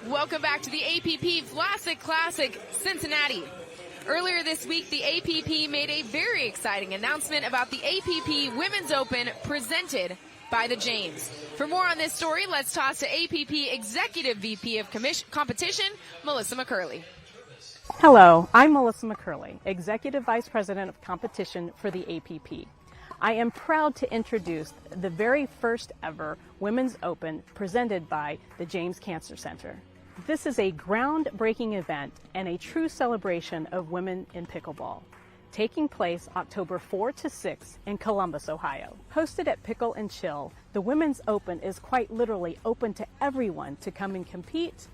Welcome back to the APP Vlasic Classic Cincinnati. Earlier this week, the APP made a very exciting announcement about the APP Women's Open presented by the James. For more on this story, let's toss to APP Executive VP of Competition, Melissa McCurley. Hello, I'm Melissa McCurley, Executive Vice President of Competition for the APP. I am proud to introduce the very first ever Women's Open presented by the James Cancer Center. This is a groundbreaking event and a true celebration of women in pickleball, taking place October 4 to 6 in Columbus, Ohio. Hosted at Pickle and Chill, the Women's Open is quite literally open to everyone to come and compete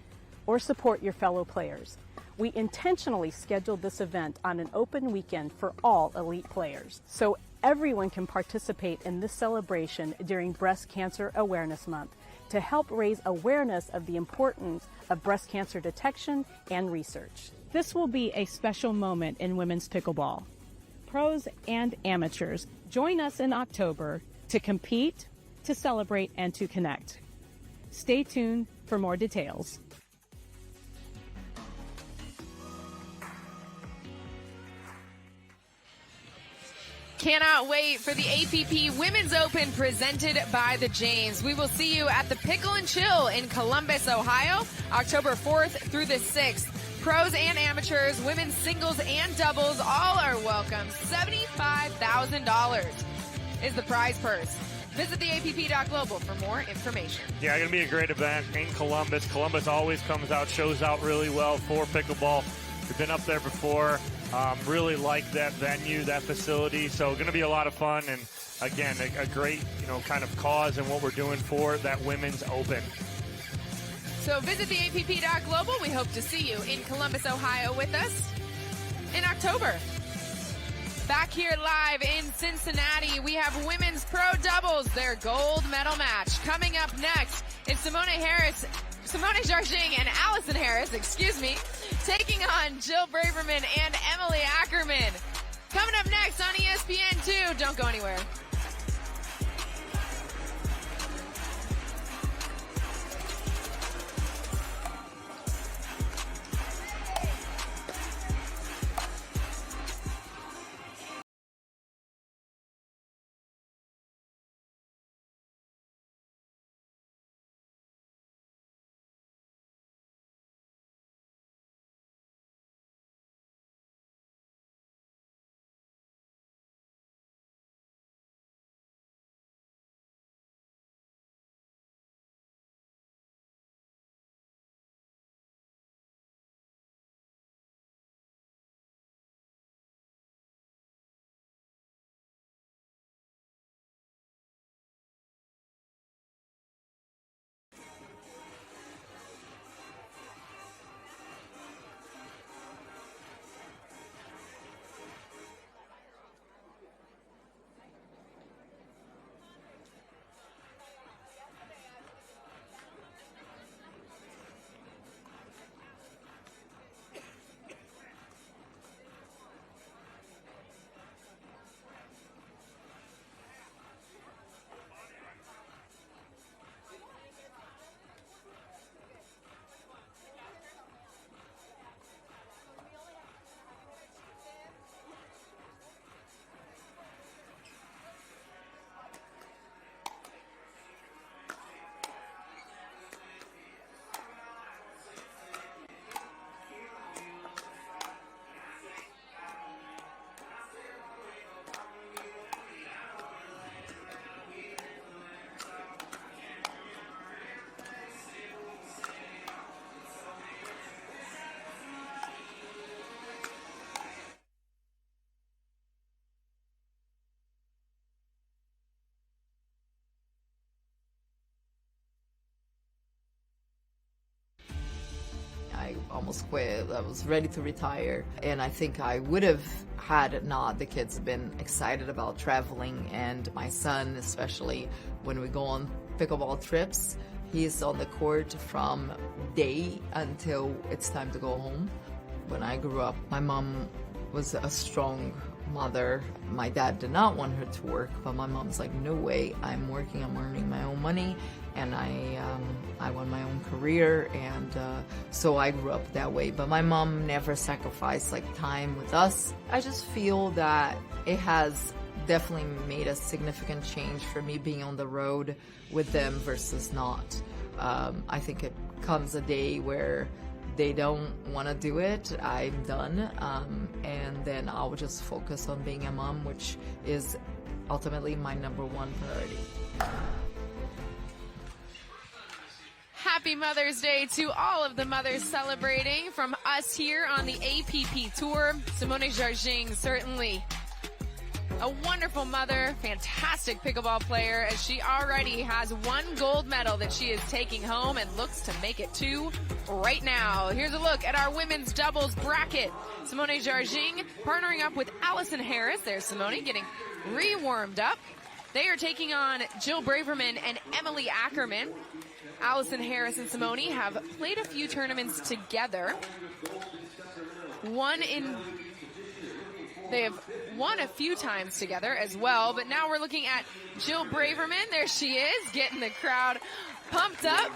or support your fellow players. We intentionally scheduled this event on an open weekend for all elite players, so everyone can participate in this celebration during Breast Cancer Awareness Month to help raise awareness of the importance of breast cancer detection and research. This will be a special moment in women's pickleball. Pros and amateurs, join us in October to compete, to celebrate, and to connect. Stay tuned for more details. Cannot wait for the APP Women's Open presented by the James. We will see you at the Pickle and Chill in Columbus, Ohio, October 4th through the 6th. Pros and amateurs, women's singles and doubles, all are welcome. $75,000 is the prize purse. Visit the APP.global for more information. Yeah, going to be a great event in Columbus. Columbus always comes out, shows out really well for pickleball. We've been up there before. Really like that venue, that facility. So going to be a lot of fun, and again, a great, kind of cause and what we're doing for that Women's Open. So visit the APP.global. We hope to see you in Columbus, Ohio with us in October. Back here live in Cincinnati, we have women's pro doubles, their gold medal match. Coming up next is Simone Jardim and Allison Harris, taking on Jill Braverman and Emily Ackerman. Coming up next on ESPN2. Don't go anywhere. I almost quit. I was ready to retire, and I think I would have had not the kids been excited about traveling, and my son, especially when we go on pickleball trips, he's on the court from day until it's time to go home. When I grew up, my mom was a strong mother. My dad did not want her to work, but my mom's like, no way, I'm working, I'm earning my own money, and I want my own career, and so I grew up that way. But my mom never sacrificed like time with us. I just feel that it has definitely made a significant change for me being on the road with them versus not. I think it comes a day where they don't want to do it, I'm done, and then I'll just focus on being a mom, which is ultimately my number one priority. Happy Mother's Day to all of the mothers celebrating from us here on the APP Tour. Simone Jardim, certainly a wonderful mother, fantastic pickleball player, as she already has one gold medal that she is taking home and looks to make it 2 right now. Here's a look at our women's doubles bracket. Simone Jardim partnering up with Allison Harris. There's Simone getting re-warmed up. They are taking on Jill Braverman and Emily Ackerman. Allison Harris and Simone have played a few tournaments together. They have won a few times together as well, but now we're looking at Jill Braverman. There she is, getting the crowd pumped up.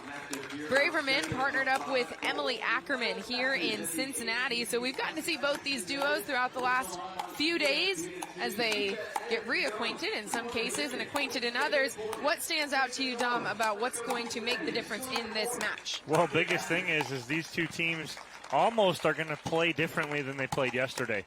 Braverman partnered up with Emily Ackerman here in Cincinnati, so we've gotten to see both these duos throughout the last few days as they get reacquainted in some cases and acquainted in others. What stands out to you, Dom, about what's going to make the difference in this match? Well, biggest thing is these two teams almost are going to play differently than they played yesterday.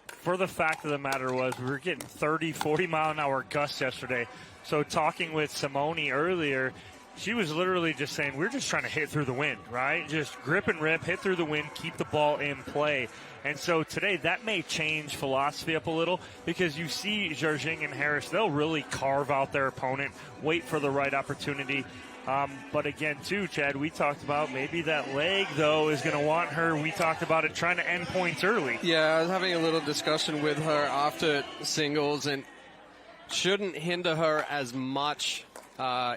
For the fact of the matter was, we were getting 30, 40-mile-an-hour gusts yesterday. So talking with Simone earlier, she was literally just saying, we're just trying to hit through the wind, right? Just grip and rip, hit through the wind, keep the ball in play. And so today, that may change philosophy up a little, because you see Jardim and Harris, they'll really carve out their opponent, wait for the right opportunity. But again, too, Chad, we talked about maybe that leg, though, is going to want her. We talked about it trying to end points early. Yeah, I was having a little discussion with her after singles, and shouldn't hinder her as much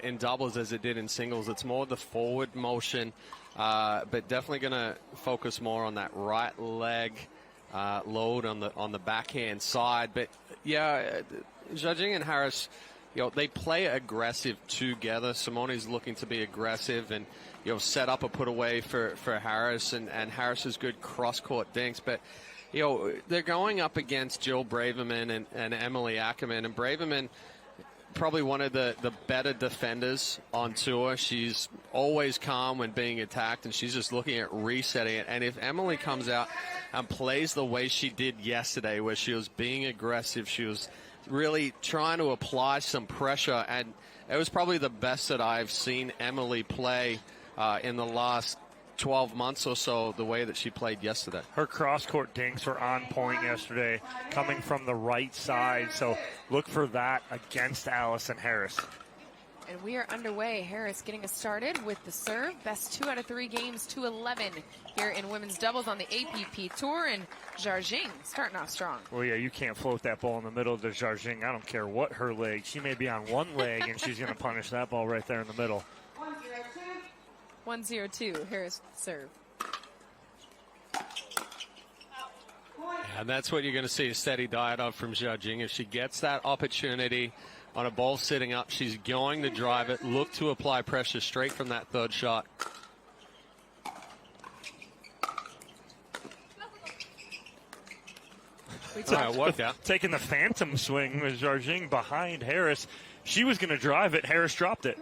in doubles as it did in singles. It's more the forward motion, but definitely going to focus more on that right leg load on the backhand side. But yeah, Jardim and Harris, they play aggressive together. Simone's looking to be aggressive and, set up a put away for Harris, and Harris is good cross-court dinks. But, they're going up against Jill Braverman and Emily Ackerman. And Braverman, probably one of the better defenders on tour. She's always calm when being attacked, and she's just looking at resetting it. And if Emily comes out and plays the way she did yesterday, where she was being aggressive, she was really trying to apply some pressure, and it was probably the best that I've seen Emily play in the last 12 months or so, the way that she played yesterday. Her cross-court dinks were on point yesterday, coming from the right side, so look for that against Allison Harris. And we are underway. Harris getting us started with the serve. Best 2 out of 3 games to 11 here in women's doubles on the APP Tour. And Jardim starting off strong. Well, yeah, you can't float that ball in the middle to Jardim. I don't care what her leg. She may be on one leg, and she's going to punish that ball right there in the middle. 1-0-2, Harris serve. And that's what you're going to see, a steady diet of from Jardim. If she gets that opportunity on a ball sitting up, she's going to drive it, look to apply pressure straight from that third shot. Taking the phantom swing with Jardim behind Harris. She was going to drive it. Harris dropped it.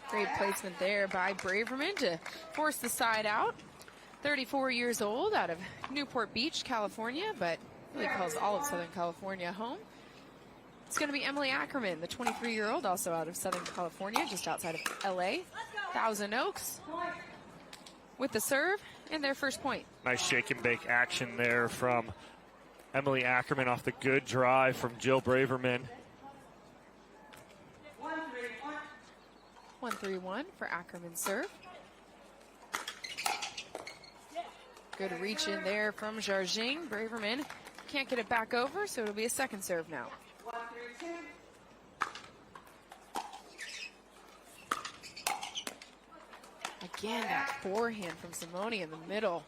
Great placement there by Braverman to force the side out. 34 years old, out of Newport Beach, California, but really calls all of Southern California home. It's going to be Emily Ackerman, the 23-year-old, also out of Southern California, just outside of L.A., Thousand Oaks, with the serve and their first point. Nice shake and bake action there from Emily Ackerman off the good drive from Jill Braverman. 1-3-1 for Ackerman's serve. Good reach in there from Jardim. Braverman can't get it back over, so it'll be a second serve now. Again, that forehand from Simone in the middle.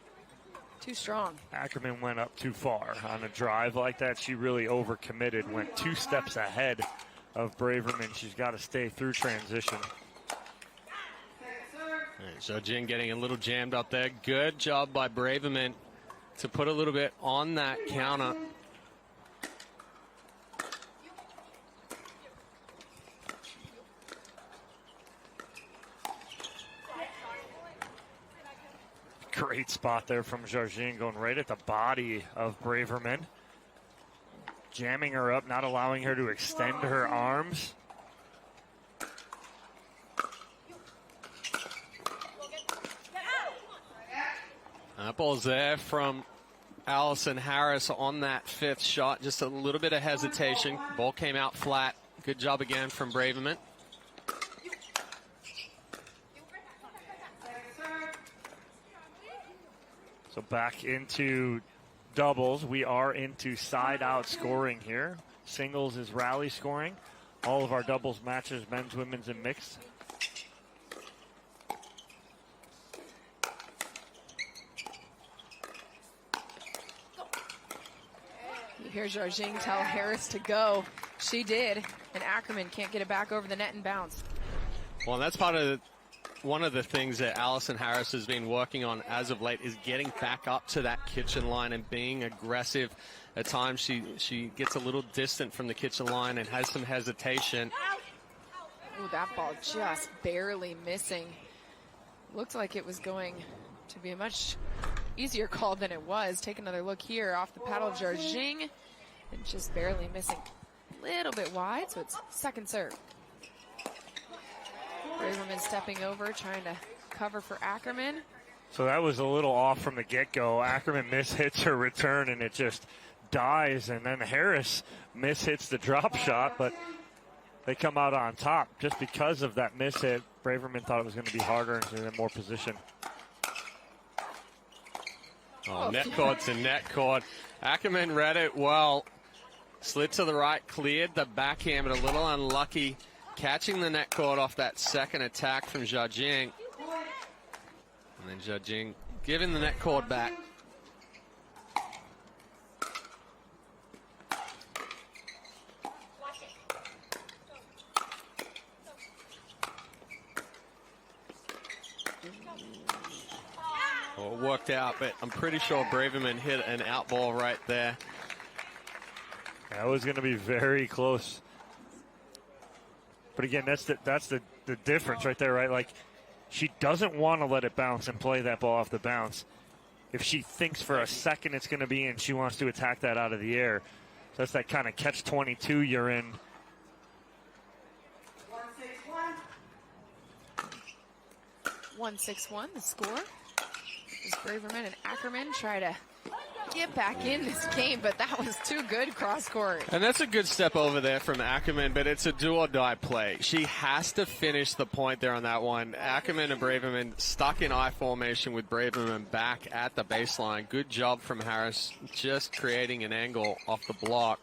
Too strong. Ackerman went up too far on a drive like that. She really overcommitted, went 2 steps ahead of Braverman. She's got to stay through transition. So Jin getting a little jammed up there. Good job by Braverman to put a little bit on that counter. Great spot there from Jardim, going right at the body of Braverman. Jamming her up, not allowing her to extend her arms. That ball's there from Allison Harris on that 5th shot. Just a little bit of hesitation. Ball came out flat. Good job again from Braverman. So back into doubles. We are into side-out scoring here. Singles is rally scoring. All of our doubles matches, men's, women's, and mixed. You hear Jardim tell Harris to go. She did, and Ackerman can't get it back over the net and bounce. Well, that's part of one of the things that Allison Harris has been working on as of late is getting back up to that kitchen line and being aggressive. At times she gets a little distant from the kitchen line and has some hesitation. Ooh, that ball just barely missing. Looked like it was going to be a much easier call than it was. Take another look here off the paddle of Jardim and just barely missing. A little bit wide, so it's second serve. Braverman stepping over, trying to cover for Ackerman. So that was a little off from the get-go. Ackerman mishits her return, and it just dies. And then Harris mishits the drop shot, but they come out on top. Just because of that mishit, Braverman thought it was going to be harder and in more position. Oh, net court to net court. Ackerman read it well. Slid to the right, cleared the backhand, but a little unlucky. Catching the net cord off that second attack from Jardim. And then Jardim giving the net cord back. Well, it worked out, but I'm pretty sure Braverman hit an out ball right there. That was going to be very close. But again, that's the difference right there, right? Like, she doesn't want to let it bounce and play that ball off the bounce. If she thinks for a second it's going to be in, she wants to attack that out of the air. So that's that kind of catch-22 you're in. 1-6-1, the score. As Braverman and Ackerman try to get back in this game, but that was too good cross court. And that's a good step over there from Ackerman, but it's a do or die play. She has to finish the point there on that one. Ackerman and Braverman stuck in I formation with Braverman back at the baseline. Good job from Harris, just creating an angle off the block.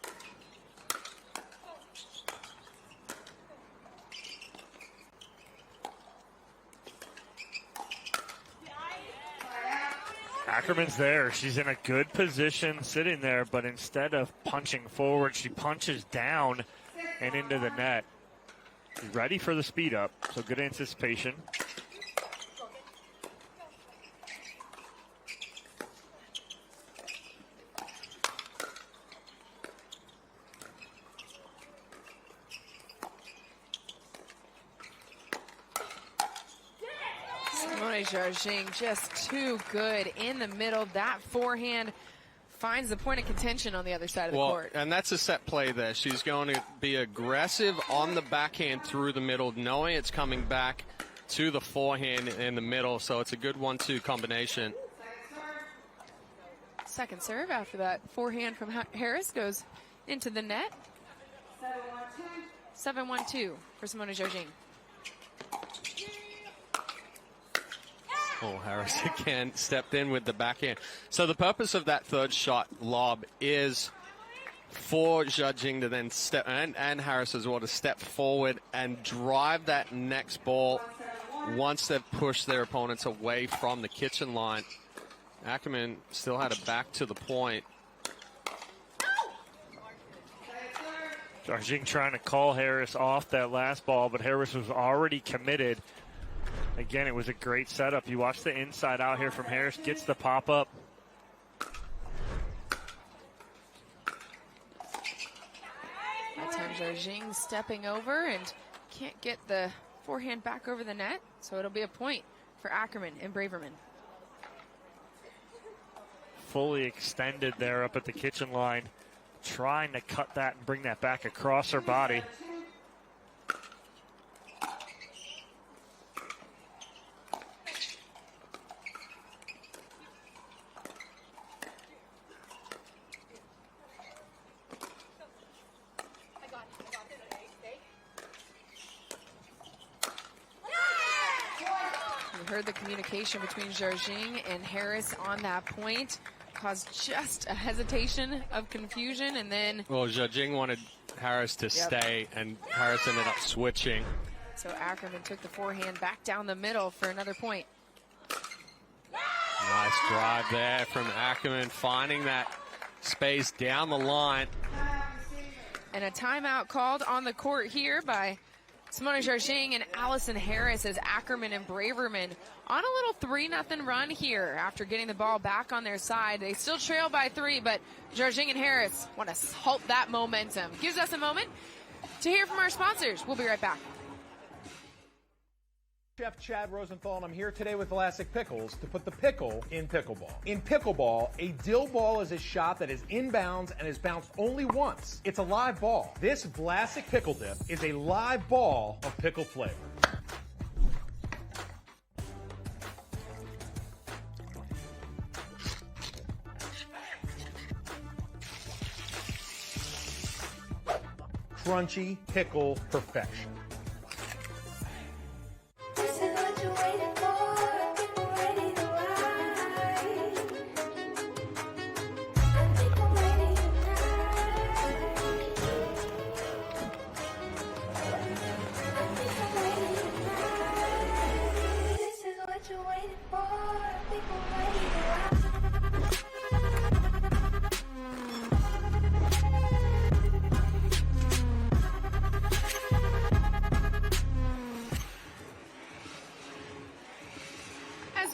Ackerman's there. She's in a good position sitting there, but instead of punching forward, she punches down and into the net. She's ready for the speed up, so good anticipation. Jardim just too good in the middle. That forehand finds the point of contention on the other side of the court. And that's a set play there. She's going to be aggressive on the backhand through the middle, knowing it's coming back to the forehand in the middle. So it's a good 1-2 combination. Second serve after that forehand from Harris goes into the net. 7-1-2 for Simone Jardim. Oh, Harris again stepped in with the backhand. So the purpose of that third shot lob is for Jardim to then step, and Harris as well, to step forward and drive that next ball once they've pushed their opponents away from the kitchen line, Ackerman still had it back to the point. Jardim trying to call Harris off that last ball, but Harris was already committed. Again, it was a great setup. You watch the inside out here from Harris, gets the pop-up. That time Jardim stepping over and can't get the forehand back over the net, so it'll be a point for Ackerman and Braverman. Fully extended there up at the kitchen line, trying to cut that and bring that back across her body. You heard the communication between Jardim and Harris on that point. Caused just a hesitation of confusion, and then... Well, Jardim wanted Harris to stay, and Harris ended up switching. So Ackerman took the forehand back down the middle for another point. Nice drive there from Ackerman, finding that space down the line. And a timeout called on the court here by Simona Jardim and Allison Harris as Ackerman and Braverman on a little 3-0 run here after getting the ball back on their side. They still trail by 3, but Jardim and Harris want to halt that momentum. Gives us a moment to hear from our sponsors. We'll be right back. Chef Chad Rosenthal, and I'm here today with Vlasic Pickles to put the pickle in pickleball. In pickleball, a dill ball is a shot that is inbounds and is bounced only once. It's a live ball. This Vlasic Pickle Dip is a live ball of pickle flavor. Crunchy pickle perfection.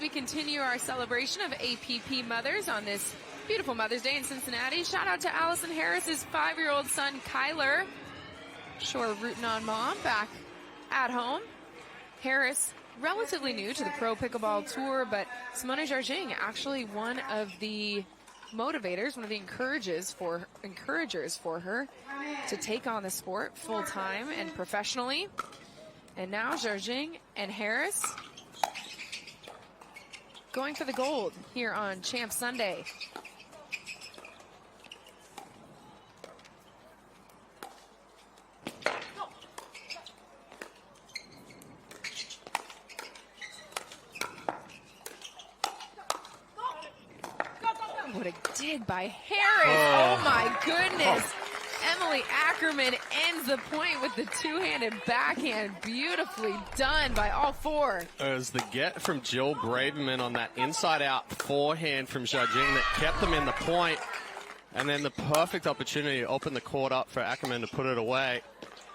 We continue our celebration of APP mothers on this beautiful Mother's Day in Cincinnati. Shout out to Allison Harris's 5-year-old son, Kyler. Sure, rooting on mom back at home. Harris, relatively new to the Pro Pickleball Tour, but Simona Jardim, actually one of the motivators, one of the encouragers for her to take on the sport full-time and professionally. And now Jardim and Harris going for the gold here on Champ Sunday. What a dig by Harris. Oh my goodness. Emily Ackerman ends the point with the two-handed backhand. Beautifully done by all four. It was the get from Jill Braverman on that inside-out forehand from Jardim that kept them in the point, and then the perfect opportunity to open the court up for Ackerman to put it away.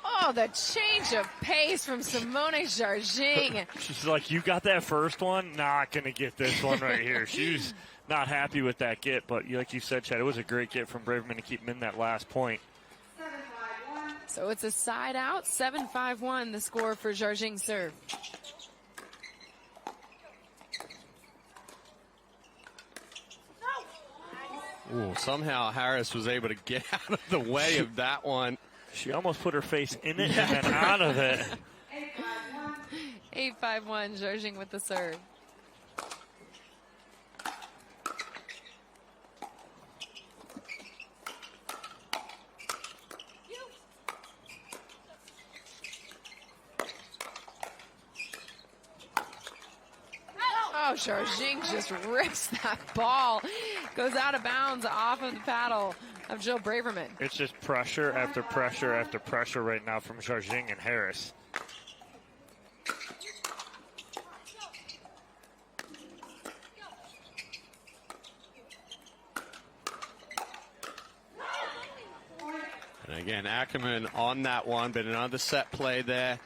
Oh, the change of pace from Simona Jardim. She's like, you got that first one? Not going to get this one right here. She's not happy with that get, but like you said, Chad, it was a great get from Braverman to keep him in that last point. So it's a side out, 7-5-1, the score for Jardim serve. Ooh, somehow Harris was able to get out of the way of that one. She almost put her face in it and then out of it. 8-5-1, Jardim with the serve. Oh, Jardim just rips that ball. Goes out of bounds off of the paddle of Jill Braverman. It's just pressure after pressure after pressure right now from Jardim and Harris. And again, Ackerman on that one, but another set play there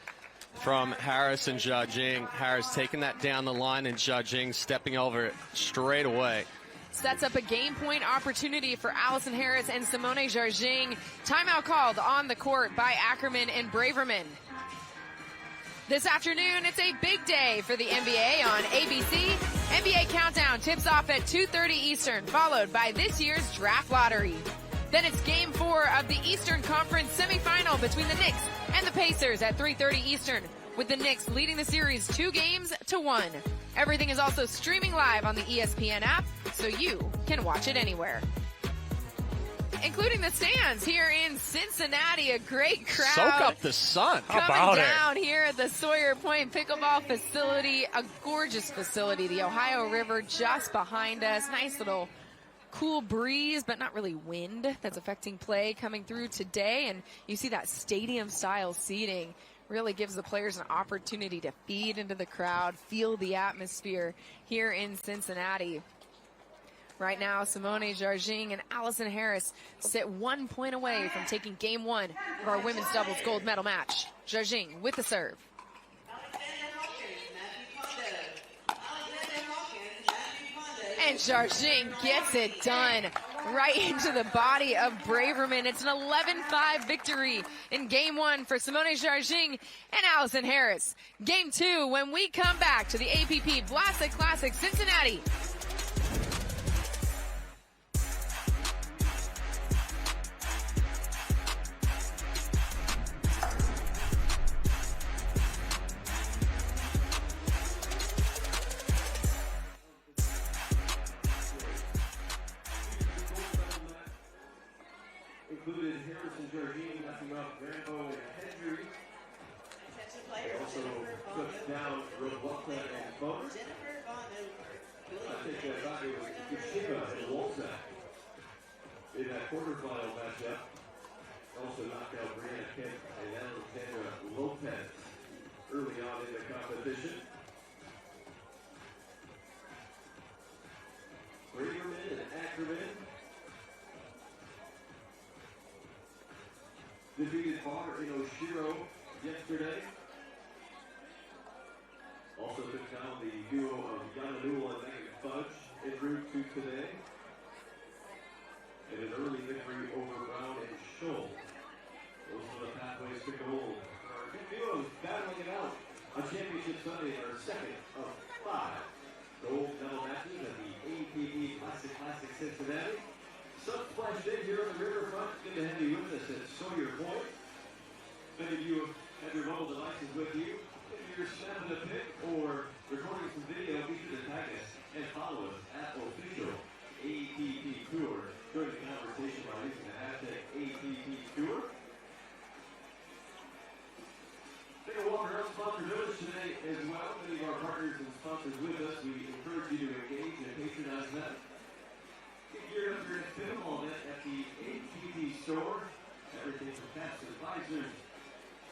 from Harris and Jardim. Harris taking that down the line and Jardim stepping over it straight away. Sets up a game point opportunity for Allison Harris and Simone Jardim. Timeout called on the court by Ackerman and Braverman. This afternoon, it's a big day for the NBA on ABC. NBA Countdown tips off at 2:30 Eastern, followed by this year's draft lottery. Then it's Game 4 of the Eastern Conference semifinal between the Knicks and the Pacers at 3:30 Eastern, with the Knicks leading the series 2-1. Everything is also streaming live on the ESPN app, so you can watch it anywhere. Including the stands here in Cincinnati, a great crowd. Soak up the sun. How Coming about down here at the Sawyer Point Pickleball Facility, a gorgeous facility. The Ohio River just behind us. Nice little cool breeze, but not really wind that's affecting play coming through today. And you see that stadium-style seating really gives the players an opportunity to feed into the crowd, feel the atmosphere here in Cincinnati. Right now, Simone Jardim and Allison Harris sit 1 point away from taking Game 1 of our women's doubles gold medal match. Jardim with the serve. And Jardim gets it done right into the body of Braverman. It's an 11-5 victory in Game 1 for Simone Jardim and Allison Harris. Game 2 when we come back to the APP Vlasic Classic Cincinnati. Included Harris and Jardim, knocking off Rambo and Hendry. Also took down Robusta and Boner. I think that thought it was Yeshiva and Wolzak in that quarterfinal matchup. Also knocked out Brianna Kent and Alexandra Lopez early on in the competition. Braverman and Ackerman defeated Barr in Oshiro yesterday. Also took down the duo of Yananula and Megan Fudge en route to today. And an early victory over Brown and Scholl. Those are the pathways to gold. Our two duos battling it out on Championship Sunday, our second of 5 gold medal matches at the APP Classic Cincinnati. Splash Day here on the riverfront. Good to have you with us at Sawyer Point. Many of you have your mobile devices with you. If you're snapping a pic or recording some video, be sure to tag us and follow us at official APP Tour. Join the conversation by using the hashtag APP Tour. Take a walk around sponsor notice today as well. Many of our partners and sponsors with us. We encourage you to engage and patronize them. Get geared up for a pinball event at the APP store. Everything from past advisors,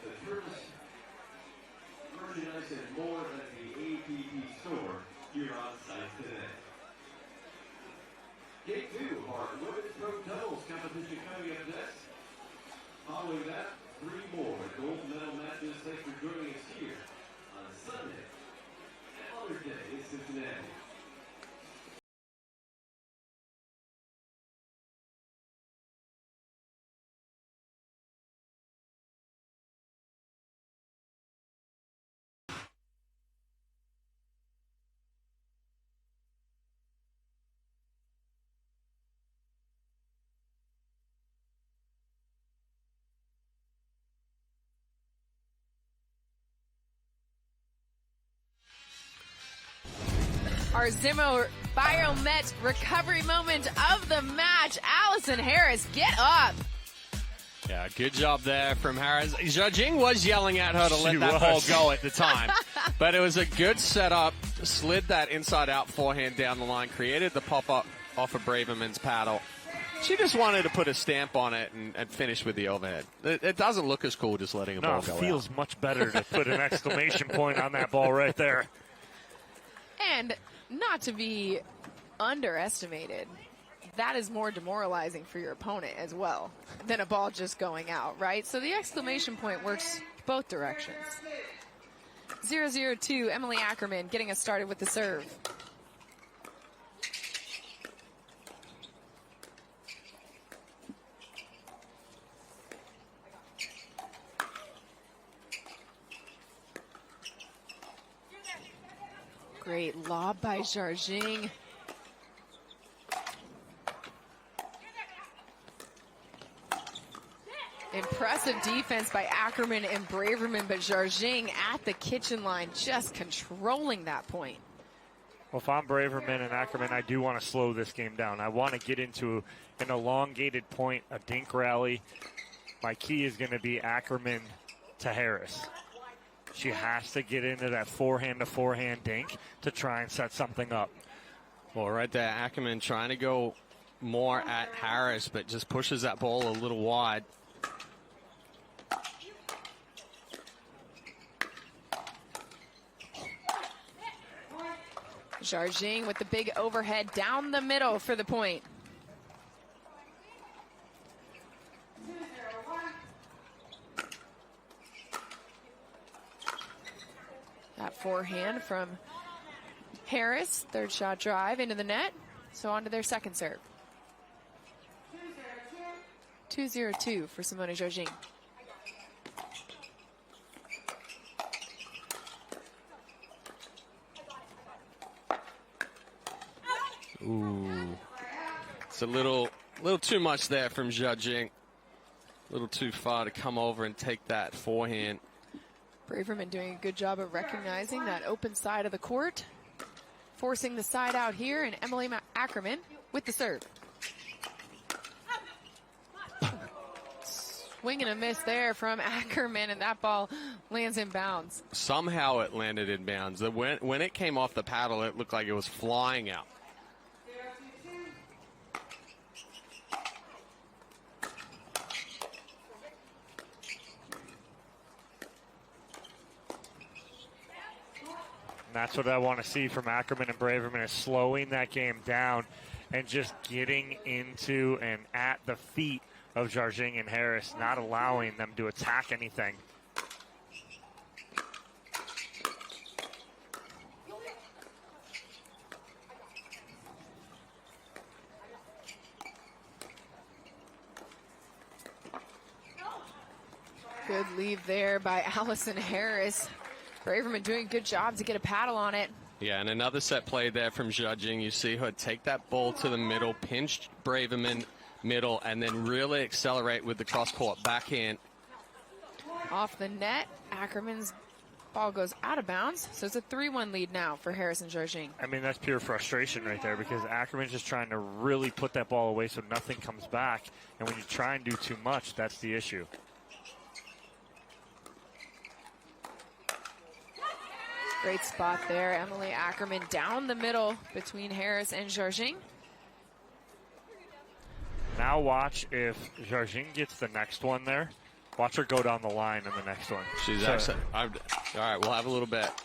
the tourist merchandise, and more at the APP store here on site today. Game 2 of our women's pro doubles competition coming up next. Following that, 3 more gold medal matches. Thanks for joining us here on Sunday and Mother's Day in Cincinnati. Our Zimmer Biomet recovery moment of the match. Allison Harris, get up. Yeah, good job there from Harris. Jardim was yelling at her to let that ball go at the time. But it was a good setup. Slid that inside-out forehand down the line. Created the pop-up off of Braverman's paddle. She just wanted to put a stamp on it and finish with the overhead. It doesn't look as cool just letting a ball go out. No, it feels much better to put an exclamation point on that ball right there. And not to be underestimated, that is more demoralizing for your opponent as well than a ball just going out, right? So the exclamation point works both directions. 0-0-2, Emily Ackerman getting us started with the serve. Great lob by Jardim. Impressive defense by Ackerman and Braverman, but Jardim at the kitchen line just controlling that point. Well, if I'm Braverman and Ackerman, I do want to slow this game down. I want to get into an elongated point, a dink rally. My key is going to be Ackerman to Harris. She has to get into that forehand-to-forehand dink to try and set something up. Well, right there, Ackerman trying to go more at Harris, but just pushes that ball a little wide. Jardim with the big overhead down the middle for the point. That forehand from Harris, third shot drive into the net. So on to their second serve. 2-0-2 for Simone Jardim. Ooh, it's a little too much there from Jardim. A little too far to come over and take that forehand. Braverman doing a good job of recognizing that open side of the court, forcing the side out here, and Emily Ackerman with the serve. Swing and a miss there from Ackerman, and that ball lands in bounds. Somehow it landed in bounds. When it came off the paddle, it looked like it was flying out. And that's what I want to see from Ackerman and Braverman, is slowing that game down and just getting into and at the feet of Jardim and Harris, not allowing them to attack anything. Good lead there by Allison Harris. Braverman doing a good job to get a paddle on it. Yeah, and another set play there from Jardim. You see her take that ball to the middle, pinch Braverman middle, and then really accelerate with the cross-court backhand. Off the net, Ackerman's ball goes out of bounds, so it's a 3-1 lead now for Harris and Jardim. I mean, that's pure frustration right there, because Ackerman's just trying to really put that ball away so nothing comes back, and when you try and do too much, that's the issue. Great spot there. Emily Ackerman down the middle between Harris and Jardim. Now watch if Jardim gets the next one there. Watch her go down the line in the next one. She's actually, all right, we'll have a little bet.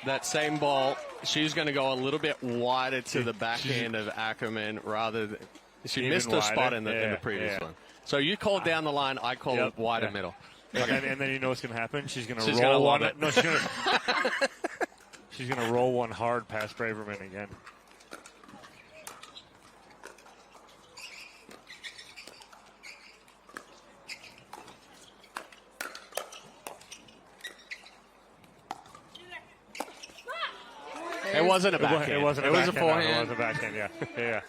That same ball, she's going to go a little bit wider to the backhand of Ackerman rather than, she missed her spot in the previous one. So you called down the line, I called wider middle. And then you know what's going to happen? She's going to roll one. No, she's going to roll one hard past Braverman again. It wasn't a backhand. It wasn't. It was a forehand. It was a backhand. Yeah, yeah.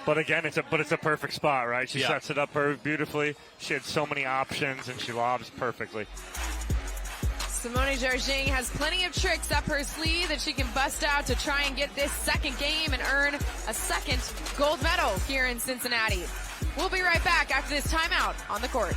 But again, it's a perfect spot, right? She sets it up beautifully. She had so many options, and she lobs perfectly. Simone Jardim has plenty of tricks up her sleeve that she can bust out to try and get this second game and earn a second gold medal here in Cincinnati. We'll be right back after this timeout on the court.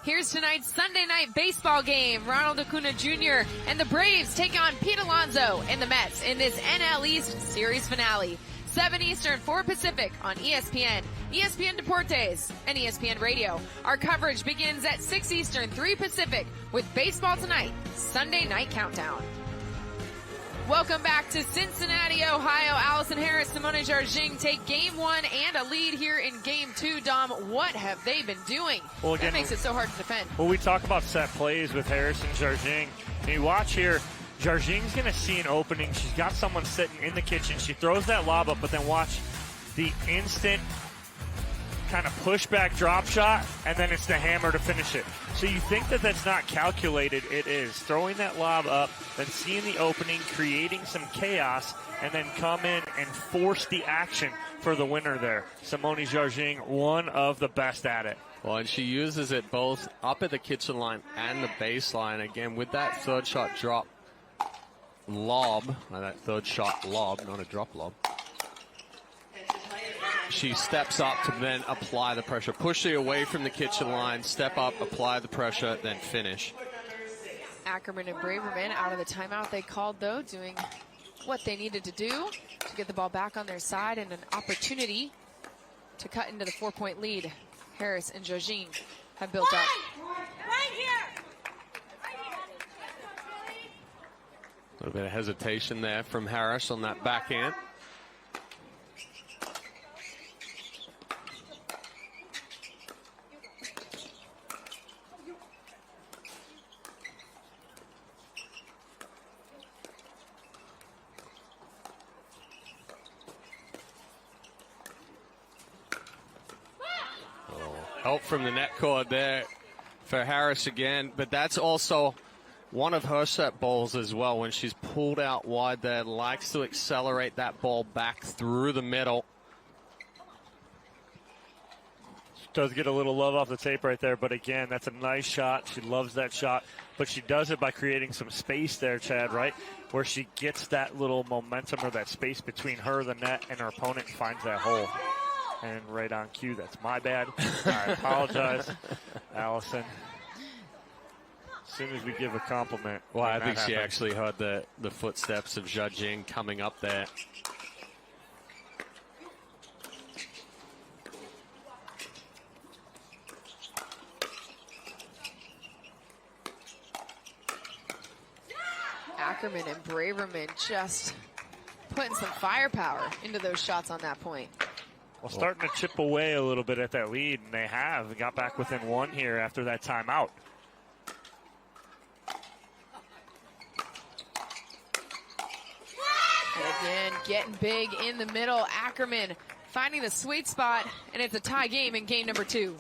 Here's tonight's Sunday night baseball game. Ronald Acuna Jr. and the Braves take on Pete Alonso and the Mets in this NL East series finale. 7 Eastern, 4 Pacific on ESPN, ESPN Deportes, and ESPN Radio. Our coverage begins at 6 Eastern, 3 Pacific with Baseball Tonight, Sunday Night Countdown. Welcome back to Cincinnati, Ohio. Allison Harris, Simone Jardim take game 1 and a lead here in game 2. Dom, what have they been doing? Well, again, that makes it so hard to defend. Well, we talk about set plays with Harris and Jardim. And you watch here, Jardim's going to see an opening. She's got someone sitting in the kitchen. She throws that lob up, but then watch the instant kind of pushback drop shot, and then it's the hammer to finish it. So you think that that's not calculated. It is. Throwing that lob up, then seeing the opening, creating some chaos, and then come in and force the action for the winner there. Simone Jardim, one of the best at it. Well, and she uses it both up at the kitchen line and the baseline. Again, with that third shot drop lob, that third shot lob, not a drop lob. She steps up to then apply the pressure. Push it away from the kitchen line, step up, apply the pressure, then finish. Ackerman and Braverman out of the timeout they called, though, doing what they needed to do to get the ball back on their side and an opportunity to cut into the 4-point lead Harris and Jardim have built up. A little bit of hesitation there from Harris on that backhand. Help from the net cord there for Harris again, but that's also one of her set balls as well. When she's pulled out wide there, likes to accelerate that ball back through the middle. She does get a little love off the tape right there, but again, that's a nice shot. She loves that shot, but she does it by creating some space there, Chad, right? Where she gets that little momentum or that space between her, the net, and her opponent and finds that hole. And right on cue, that's my bad. I apologize, Allison. As soon as we give a compliment. Well, I think she actually heard the footsteps of Jardim coming up there. Ackerman and Braverman just putting some firepower into those shots on that point. Well, starting to chip away a little bit at that lead, and they have. Got back within 1 here after that timeout. And again, getting big in the middle. Ackerman finding the sweet spot, and it's a tie game in game number 2.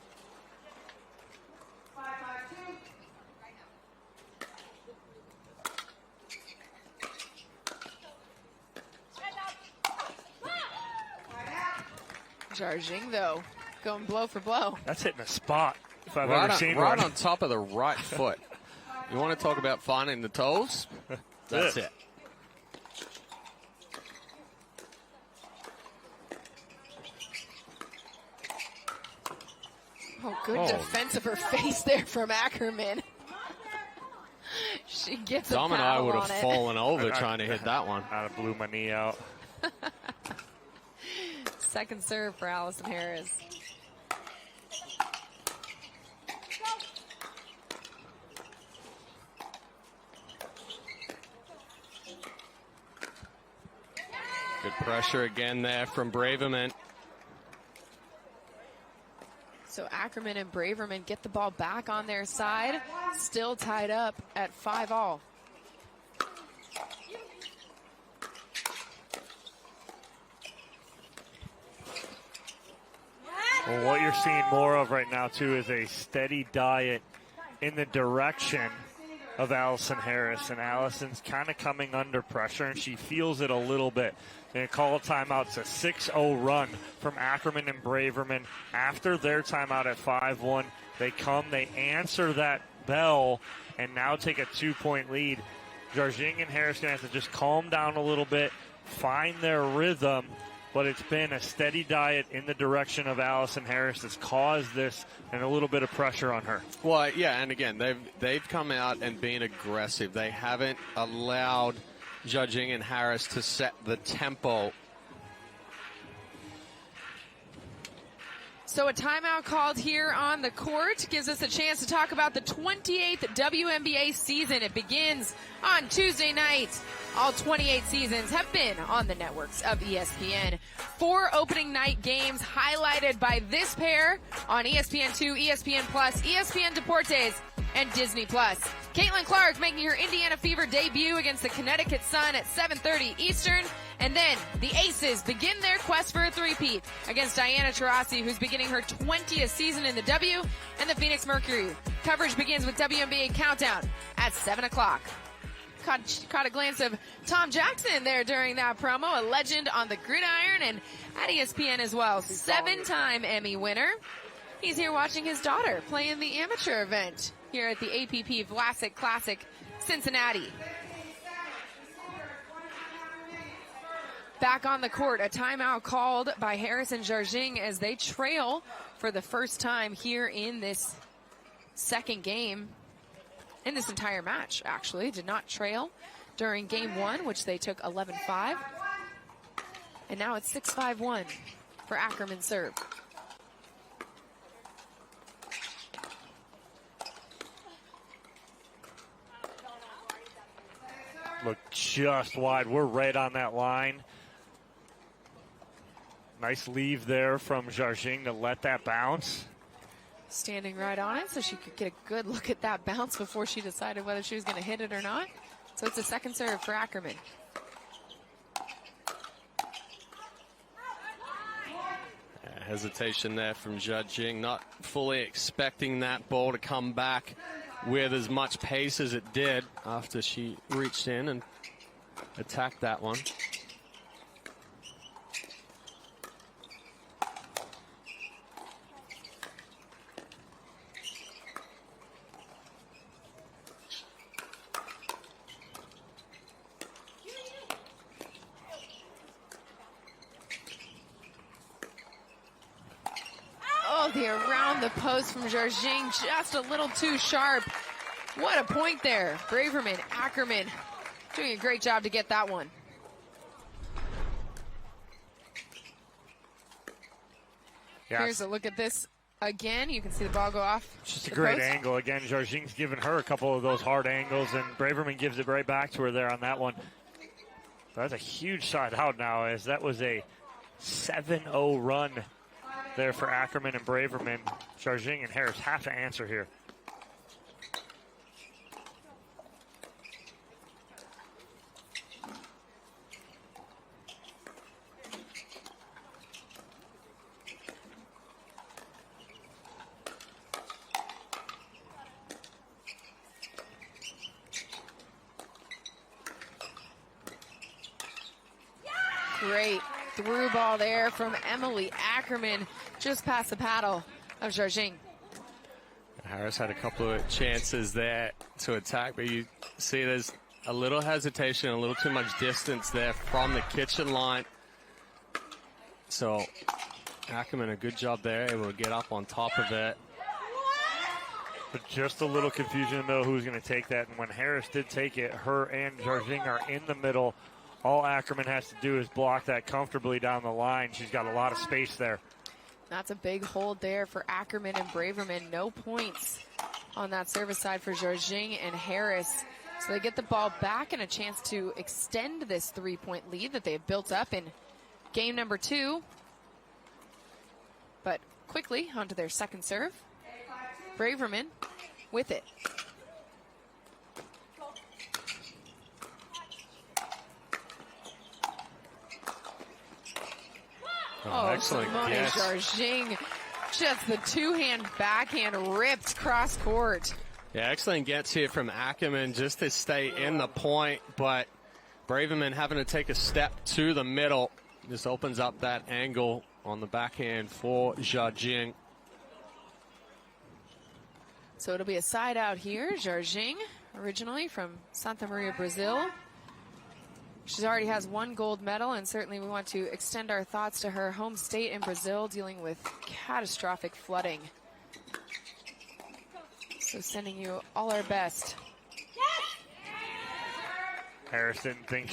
Jardim, though, going blow for blow. That's hitting a spot if I've ever seen one. Right on top of the right foot. You want to talk about finding the toes? That's it. Oh, good defense of her face there from Ackerman. She gets a foul on it. Dom and I would have fallen over trying to hit that one. I blew my knee out. Second serve for Allison Harris. Good pressure again there from Braverman. So Ackerman and Braverman get the ball back on their side. Still tied up at 5-all. Well, what you're seeing more of right now, too, is a steady diet in the direction of Allison Harris. And Allison's kind of coming under pressure, and she feels it a little bit. They call a timeout. It's a 6-0 run from Ackerman and Braverman. After their timeout at 5-1, they come, they answer that bell, and now take a 2-point lead. Jardim and Harris going to have to just calm down a little bit, find their rhythm, but it's been a steady diet in the direction of Allison Harris that's caused this and a little bit of pressure on her. Well, yeah, and again, they've come out and been aggressive. They haven't allowed Jardim and Harris to set the tempo. So a timeout called here on the court gives us a chance to talk about the 28th WNBA season. It begins on Tuesday night. All 28 seasons have been on the networks of ESPN. 4 opening night games highlighted by this pair on ESPN2, ESPN Plus, ESPN Deportes, and Disney Plus. Caitlin Clark making her Indiana Fever debut against the Connecticut Sun at 7:30 Eastern. And then the Aces begin their quest for a three-peat against Diana Taurasi, who's beginning her 20th season in the W, and the Phoenix Mercury. Coverage begins with WNBA Countdown at 7 o'clock. Caught a glance of Tom Jackson there during that promo, a legend on the gridiron and at ESPN as well. 7-time Emmy winner. He's here watching his daughter play in the amateur event here at the APP Vlasic Classic Cincinnati. Back on the court, a timeout called by Harris and Jardim as they trail for the first time here in this second game. In this entire match, actually. Did not trail during game 1, which they took 11-5. And now it's 6-5-1 for Ackerman serve. Look just wide. We're right on that line. Nice leave there from Jardim to let that bounce. Standing right on it so she could get a good look at that bounce before she decided whether she was going to hit it or not. So it's a second serve for Ackerman. Hesitation there from Jardim, not fully expecting that ball to come back with as much pace as it did after she reached in and attacked that one. The around the post from Jardim, just a little too sharp. What a point there. Braverman, Ackerman doing a great job to get that one. Yes. Here's a look at this again. You can see the ball go off. Just a great angle. Again, Jardim's given her a couple of those hard angles, and Braverman gives it right back to her there on that one. That's a huge side out now, as that was a 7-0 run there for Ackerman and Braverman. Jardim and Harris have to answer here. Great through ball there from Emily Ackerman, just past the paddle of Jardim. Harris had a couple of chances there to attack, but you see there's a little hesitation, a little too much distance there from the kitchen line. So Ackerman, a good job there, able to get up on top of it. But just a little confusion in the middle who's going to take that. And when Harris did take it, her and Jardim are in the middle. All Ackerman has to do is block that comfortably down the line. She's got a lot of space there. That's a big hold there for Ackerman and Braverman. No points on that service side for Jardim and Harris. So they get the ball back and a chance to extend this 3-point lead that they've built up in game number 2. But quickly onto their second serve. Braverman with it. Oh, excellent guess. Jardim, just the two-hand backhand ripped cross court. Yeah, excellent gets here from Ackerman just to stay in the point, but Braverman having to take a step to the middle. This opens up that angle on the backhand for Jardim. So it'll be a side out here. Jardim, originally from Santa Maria, Brazil. She already has 1 gold medal, and certainly we want to extend our thoughts to her home state in Brazil dealing with catastrophic flooding. So sending you all our best. Harris didn't think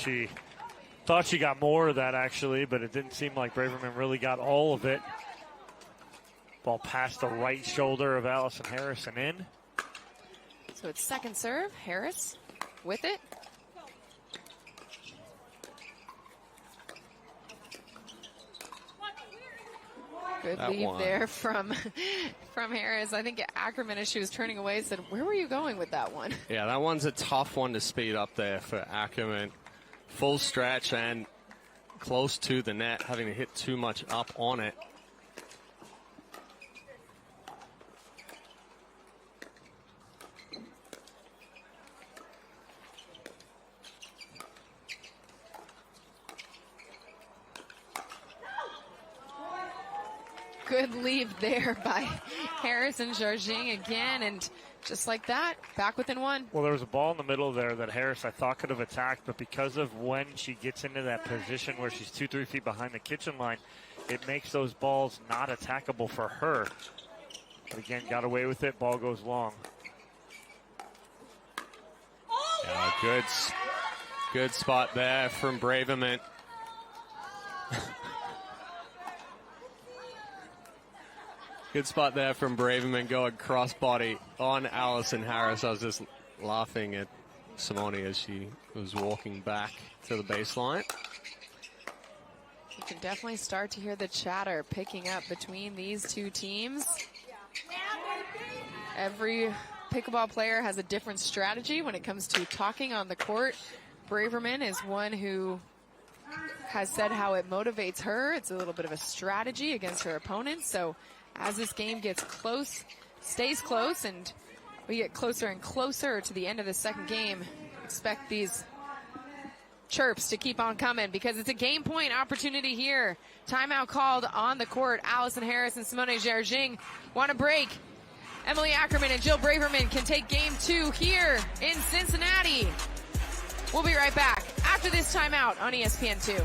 thought she got more of that actually, but it didn't seem like Braverman really got all of it. Ball past the right shoulder of Allison Harris and in. So it's second serve, Harris with it. Good lead there from Harris. I think Ackerman, as she was turning away, said, "Where were you going with that one?" Yeah, that one's a tough one to speed up there for Ackerman. Full stretch and close to the net, having to hit too much up on it. Good leave there by Harris and Jardim again, and just like that, back within 1. Well, there was a ball in the middle there that Harris, I thought, could have attacked, but because of when she gets into that position where she's 2-3 feet behind the kitchen line, it makes those balls not attackable for her. But again, got away with it. Ball goes long. Yeah, good spot there from Braverman. Good spot there from Braverman going crossbody on Allison Harris. I was just laughing at Simone as she was walking back to the baseline. You can definitely start to hear the chatter picking up between these two teams. Every pickleball player has a different strategy when it comes to talking on the court. Braverman is one who has said how it motivates her. It's a little bit of a strategy against her opponents. So as this game gets close, stays close, and we get closer and closer to the end of the second game, expect these chirps to keep on coming because it's a game point opportunity here. Timeout called on the court. Allison Harris and Simone Jardim want a break. Emily Ackerman and Jill Braverman can take game 2 here in Cincinnati. We'll be right back after this timeout on ESPN2.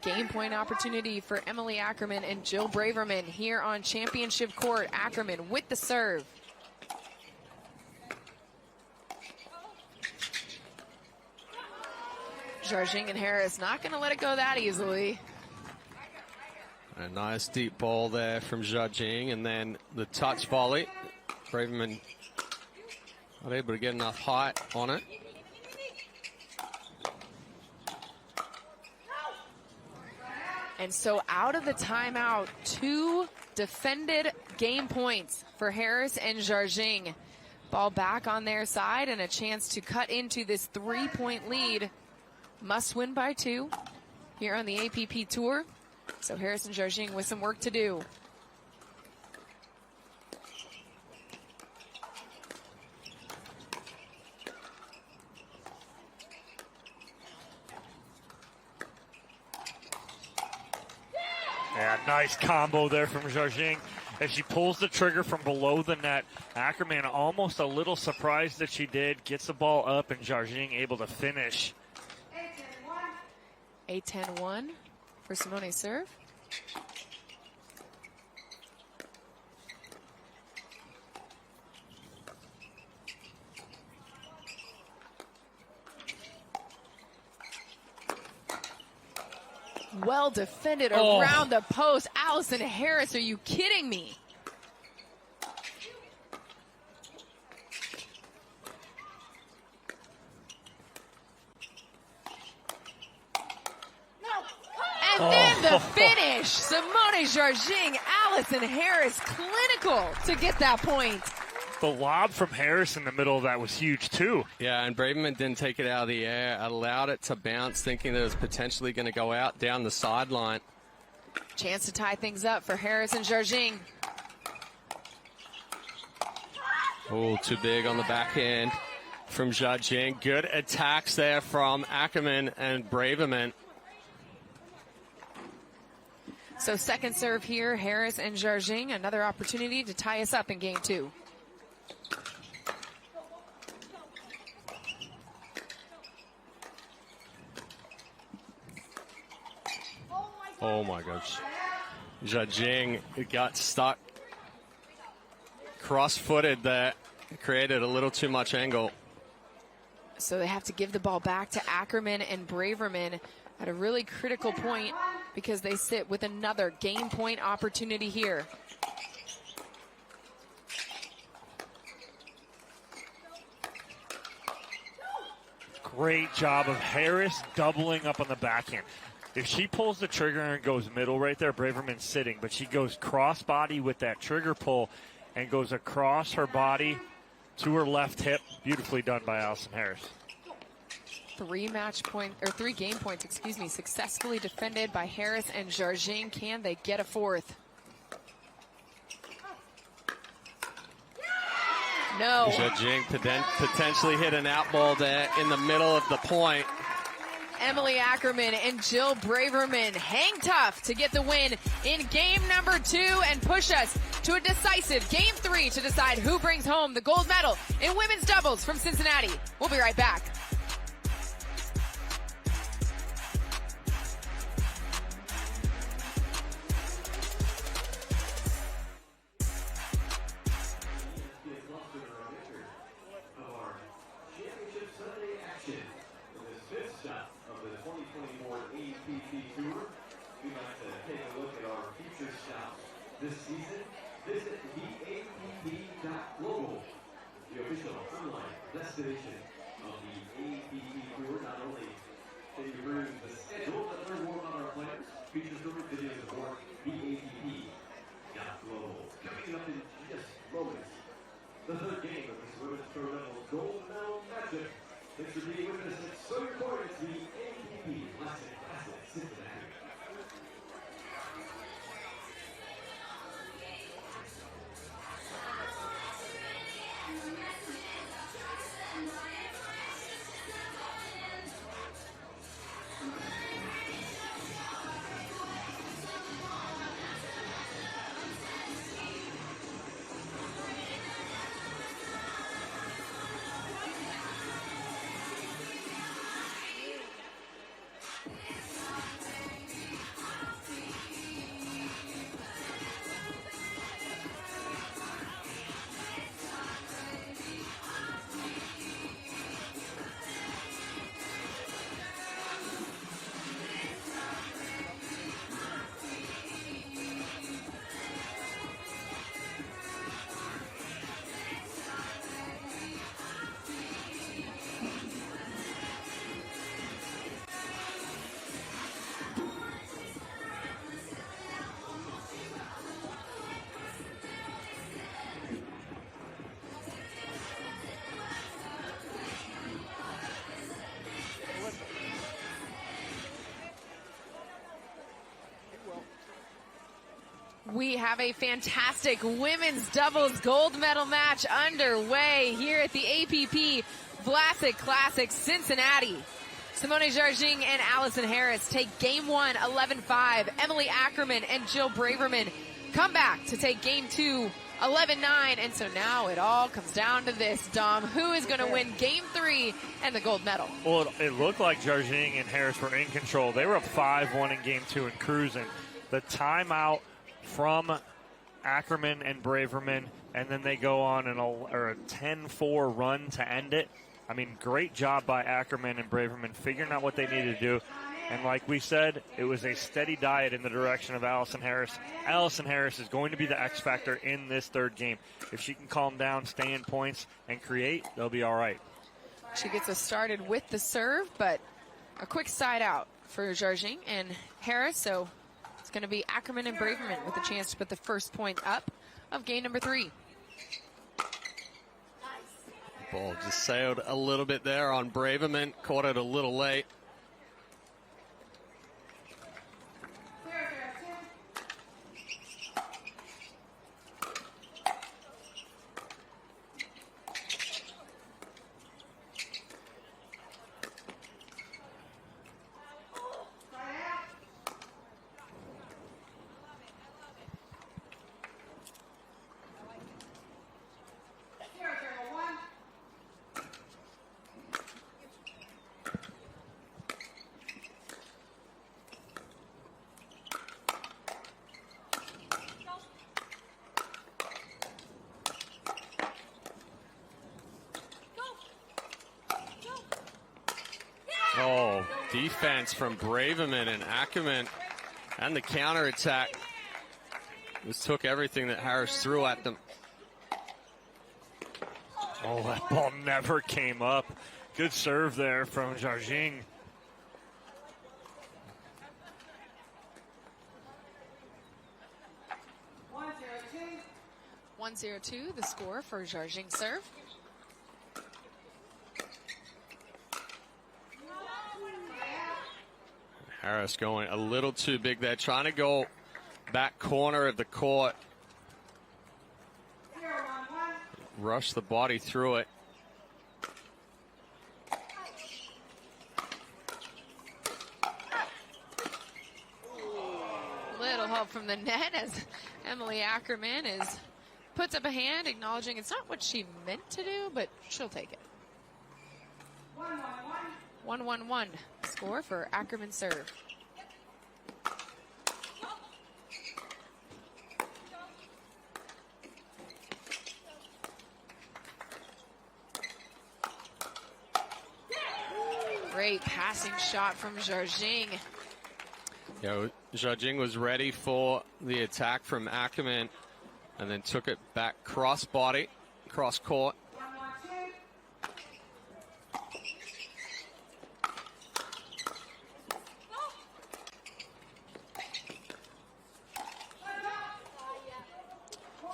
Game point opportunity for Emily Ackerman and Jill Braverman here on championship court. Ackerman with the serve. Jardim and Harris not going to let it go that easily. A nice deep ball there from Jardim, and then the touch volley. Braverman Not able to get enough height on it. And so out of the timeout, 2 defended game points for Harris and Jardim. Ball back on their side and a chance to cut into this 3-point lead. Must win by 2 here on the APP Tour. So Harris and Jardim with some work to do. Yeah, nice combo there from Jardim. As she pulls the trigger from below the net, Ackerman almost a little surprised that she did. Gets the ball up, and Jardim able to finish. 8-10-1 for Simone's serve. Well defended around the post. Allison Harris, are you kidding me? And then the finish. Simone Jardim, Allison Harris, clinical to get that point. The lob from Harris in the middle of that was huge, too. Yeah, and Braverman didn't take it out of the air, allowed it to bounce, thinking that it was potentially going to go out down the sideline. Chance to tie things up for Harris and Jardim. Oh, too big on the backhand from Jardim. Good attacks there from Ackerman and Braverman. So second serve here, Harris and Jardim. Another opportunity to tie us up in game 2. Oh my gosh. Jardim got stuck cross-footed there. Created a little too much angle. So they have to give the ball back to Ackerman and Braverman at a really critical point because they sit with another game point opportunity here. Great job of Harris doubling up on the backhand. If she pulls the trigger and goes middle right there, Braverman's sitting, but she goes cross body with that trigger pull and goes across her body to her left hip. Beautifully done by Allison Harris. 3 game points, successfully defended by Harris and Jardim. Can they get a 4th? No. Jardim potentially hit an out ball there in the middle of the point. Emily Ackerman and Jill Braverman hang tough to get the win in game number 2 and push us to a decisive game 3 to decide who brings home the gold medal in women's doubles from Cincinnati. We'll be right back. This season, visit theapp.global, the official online destination of the APP Tour. Not only can you learn the schedule, but learn more about our players, feature stories, videos, and more. Theapp.global. Coming up in just moments, the third game of this women's pro level gold medal matchup. Thanks for being with us. It's so recorded. It's the APP Vlasic Cincinnati. We have a fantastic women's doubles gold medal match underway here at the APP Vlasic Classic Cincinnati. Simone Jardim and Allison Harris take game one 11-5. Emily Ackerman and Jill Braverman come back to take game two 11-9. And so now it all comes down to this, Dom. Who is going to win game three and the gold medal? Well, it looked like Jardim and Harris were in control. They were up 5-1 in game two and cruising. The timeout from Ackerman and Braverman, and then they go on a 10-4 run to end it. I mean, great job by Ackerman and Braverman figuring out what they needed to do. And like we said, it was a steady diet in the direction of Allison Harris. Allison Harris is going to be the X factor in this third game. If she can calm down, stay in points, and create, they'll be all right. She gets us started with the serve, but a quick side out for Jardim and Harris. So it's going to be Ackerman and Braverman with a chance to put the first point up of game number 3. Ball just sailed a little bit there on Braverman, caught it a little late. Oh, defense from Braverman and Ackerman, and the counterattack just took everything that Harris threw at them. Oh, that ball never came up. Good serve there from Jardim. One 1-0-2, the score for Jardim serve. Harris going a little too big there, trying to go back corner of the court. Rush the body through it. Little help from the net as Emily Ackerman puts up a hand, acknowledging it's not what she meant to do, but she'll take it. 1-1-1 score for Ackerman serve. Great passing shot from Jardim. Yeah, Jardim was ready for the attack from Ackerman and then took it back cross body, cross court.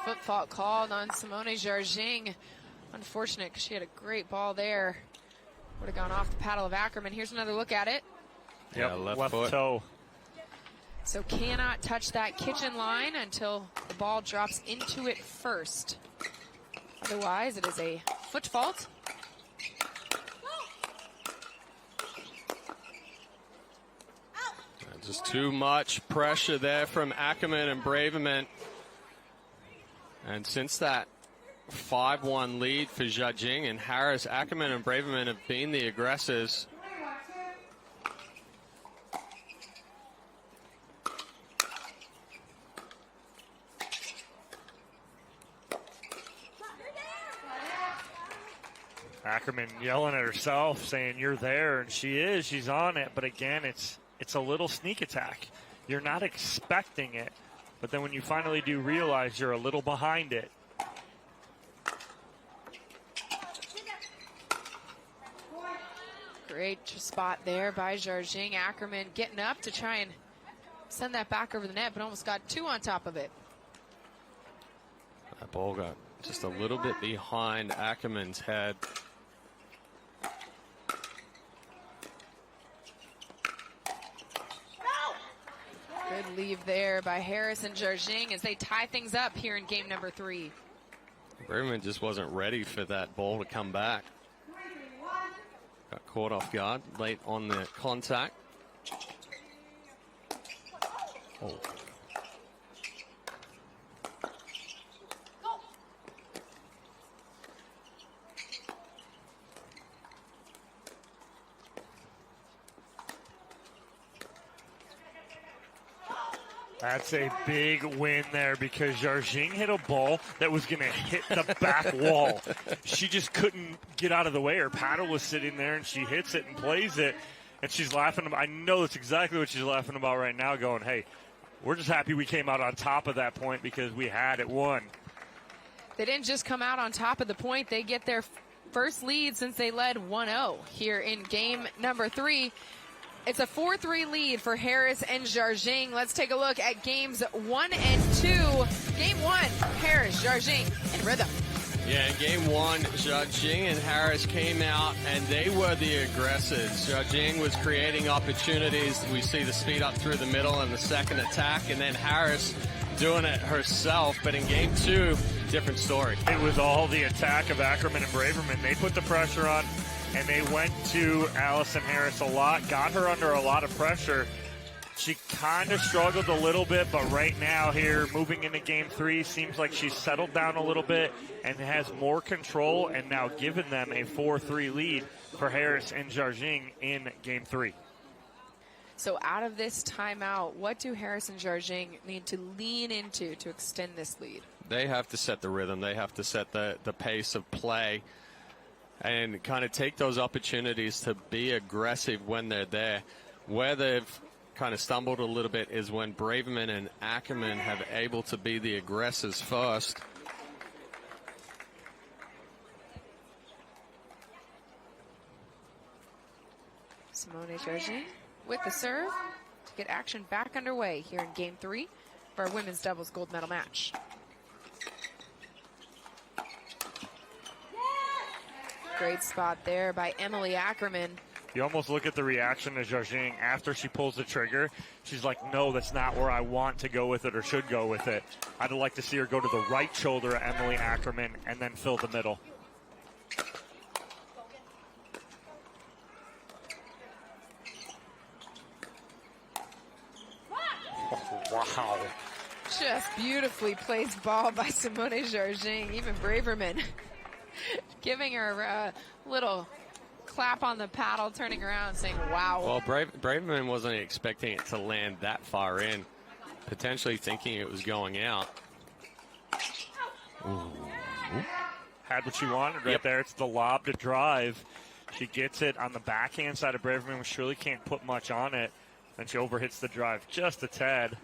Foot fault called on Simone Jardim. Unfortunate because she had a great ball there. Would have gone off the paddle of Ackerman. Here's another look at it. Yeah, Yep, left foot. toe. So cannot touch that kitchen line until the ball drops into it first. Otherwise, it is a foot fault. Just too much pressure there from Ackerman and Braverman. And since that 5-1 lead for Jardim and Harris, Ackerman and Braverman have been the aggressors. Ackerman yelling at herself, saying, "You're there," and she is. She's on it. But again, it's a little sneak attack. You're not expecting it, but then when you finally do realize you're a little behind it. Great spot there by Jardim. Ackerman getting up to try and send that back over the net, but almost got 2 on top of it. That ball got just a little bit behind Ackerman's head. Good leave there by Harris and Jardim as they tie things up here in game number 3. Braverman just wasn't ready for that ball to come back. Got caught off guard late on the contact. Oh. That's a big win there because Jardim hit a ball that was going to hit the back wall. She just couldn't get out of the way. Her paddle was sitting there, and she hits it and plays it, and she's laughing. I know that's exactly what she's laughing about right now, going, hey, we're just happy we came out on top of that point because we had it won. They didn't just come out on top of the point. They get their first lead since they led 1-0 here in game number 3. It's a 4-3 lead for Harris and Jardim. Let's take a look at games 1 and 2. Game 1, Harris, Jardim in rhythm. Yeah, in game 1, Jardim and Harris came out, and they were the aggressors. Jardim was creating opportunities. We see the speed up through the middle and the second attack, and then Harris doing it herself. But in game 2, different story. It was all the attack of Ackerman and Braverman. They put the pressure on, and they went to Allison Harris a lot, got her under a lot of pressure. She kind of struggled a little bit, but right now here, moving into game 3, seems like she's settled down a little bit and has more control and now given them a 4-3 lead for Harris and Jardim in game 3. So out of this timeout, what do Harris and Jardim need to lean into to extend this lead? They have to set the rhythm. They have to set the pace of play and kind of take those opportunities to be aggressive when they're there. Where they've kind of stumbled a little bit is when Braverman and Ackerman have able to be the aggressors first. Simone Jardim with the serve to get action back underway here in game 3 for our women's doubles gold medal match. Great spot there by Emily Ackerman. You almost look at the reaction of Jardim after she pulls the trigger. She's like, no, that's not where I want to go with it or should go with it. I'd like to see her go to the right shoulder of Emily Ackerman and then fill the middle. Oh, wow. Just beautifully placed ball by Simone Jardim. Even Braverman giving her a little clap on the paddle, turning around saying, wow. Well, Braverman wasn't expecting it to land that far in, potentially thinking it was going out. Ooh. Had what she wanted right there. It's the lob to drive. She gets it on the backhand side of Braverman, which really can't put much on it. Then she overhits the drive just a tad.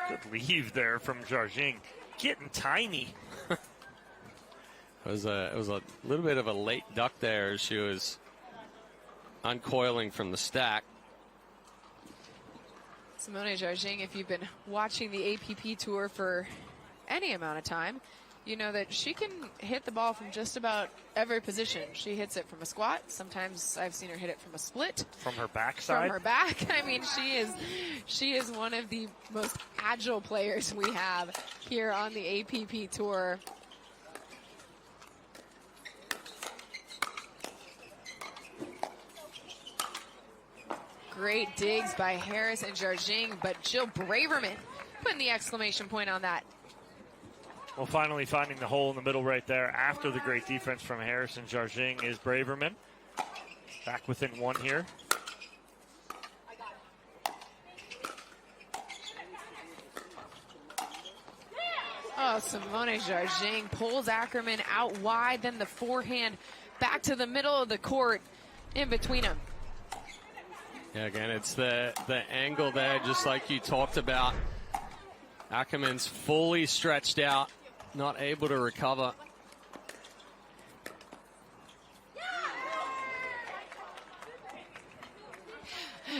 Good leave there from Jardim. Getting tiny. It was a little bit of a late duck there as she was uncoiling from the stack. Simone Jardim, if you've been watching the APP tour for any amount of time, you know that she can hit the ball from just about every position. She hits it from a squat. Sometimes I've seen her hit it from a split. From her backside? From her back. I mean, she is one of the most agile players we have here on the APP tour. Great digs by Harris and Jardim, but Jill Braverman putting the exclamation point on that. Well, finally finding the hole in the middle right there after the great defense from Harris and Jardim is Braverman. Back within one here. Oh, Simone Jardim pulls Ackerman out wide, then the forehand back to the middle of the court in between them. Yeah, again, it's the angle there, just like you talked about. Ackerman's fully stretched out, not able to recover.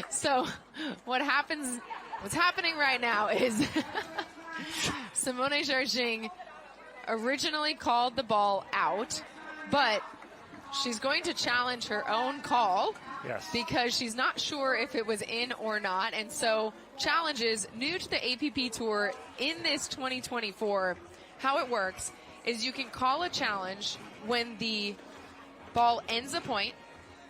So what's happening right now is Simone Jardim originally called the ball out, but She's going to challenge her own call. Yes. Because she's not sure if it was in or not. And so challenges new to the APP Tour in this 2024, how it works is you can call a challenge when the ball ends a point,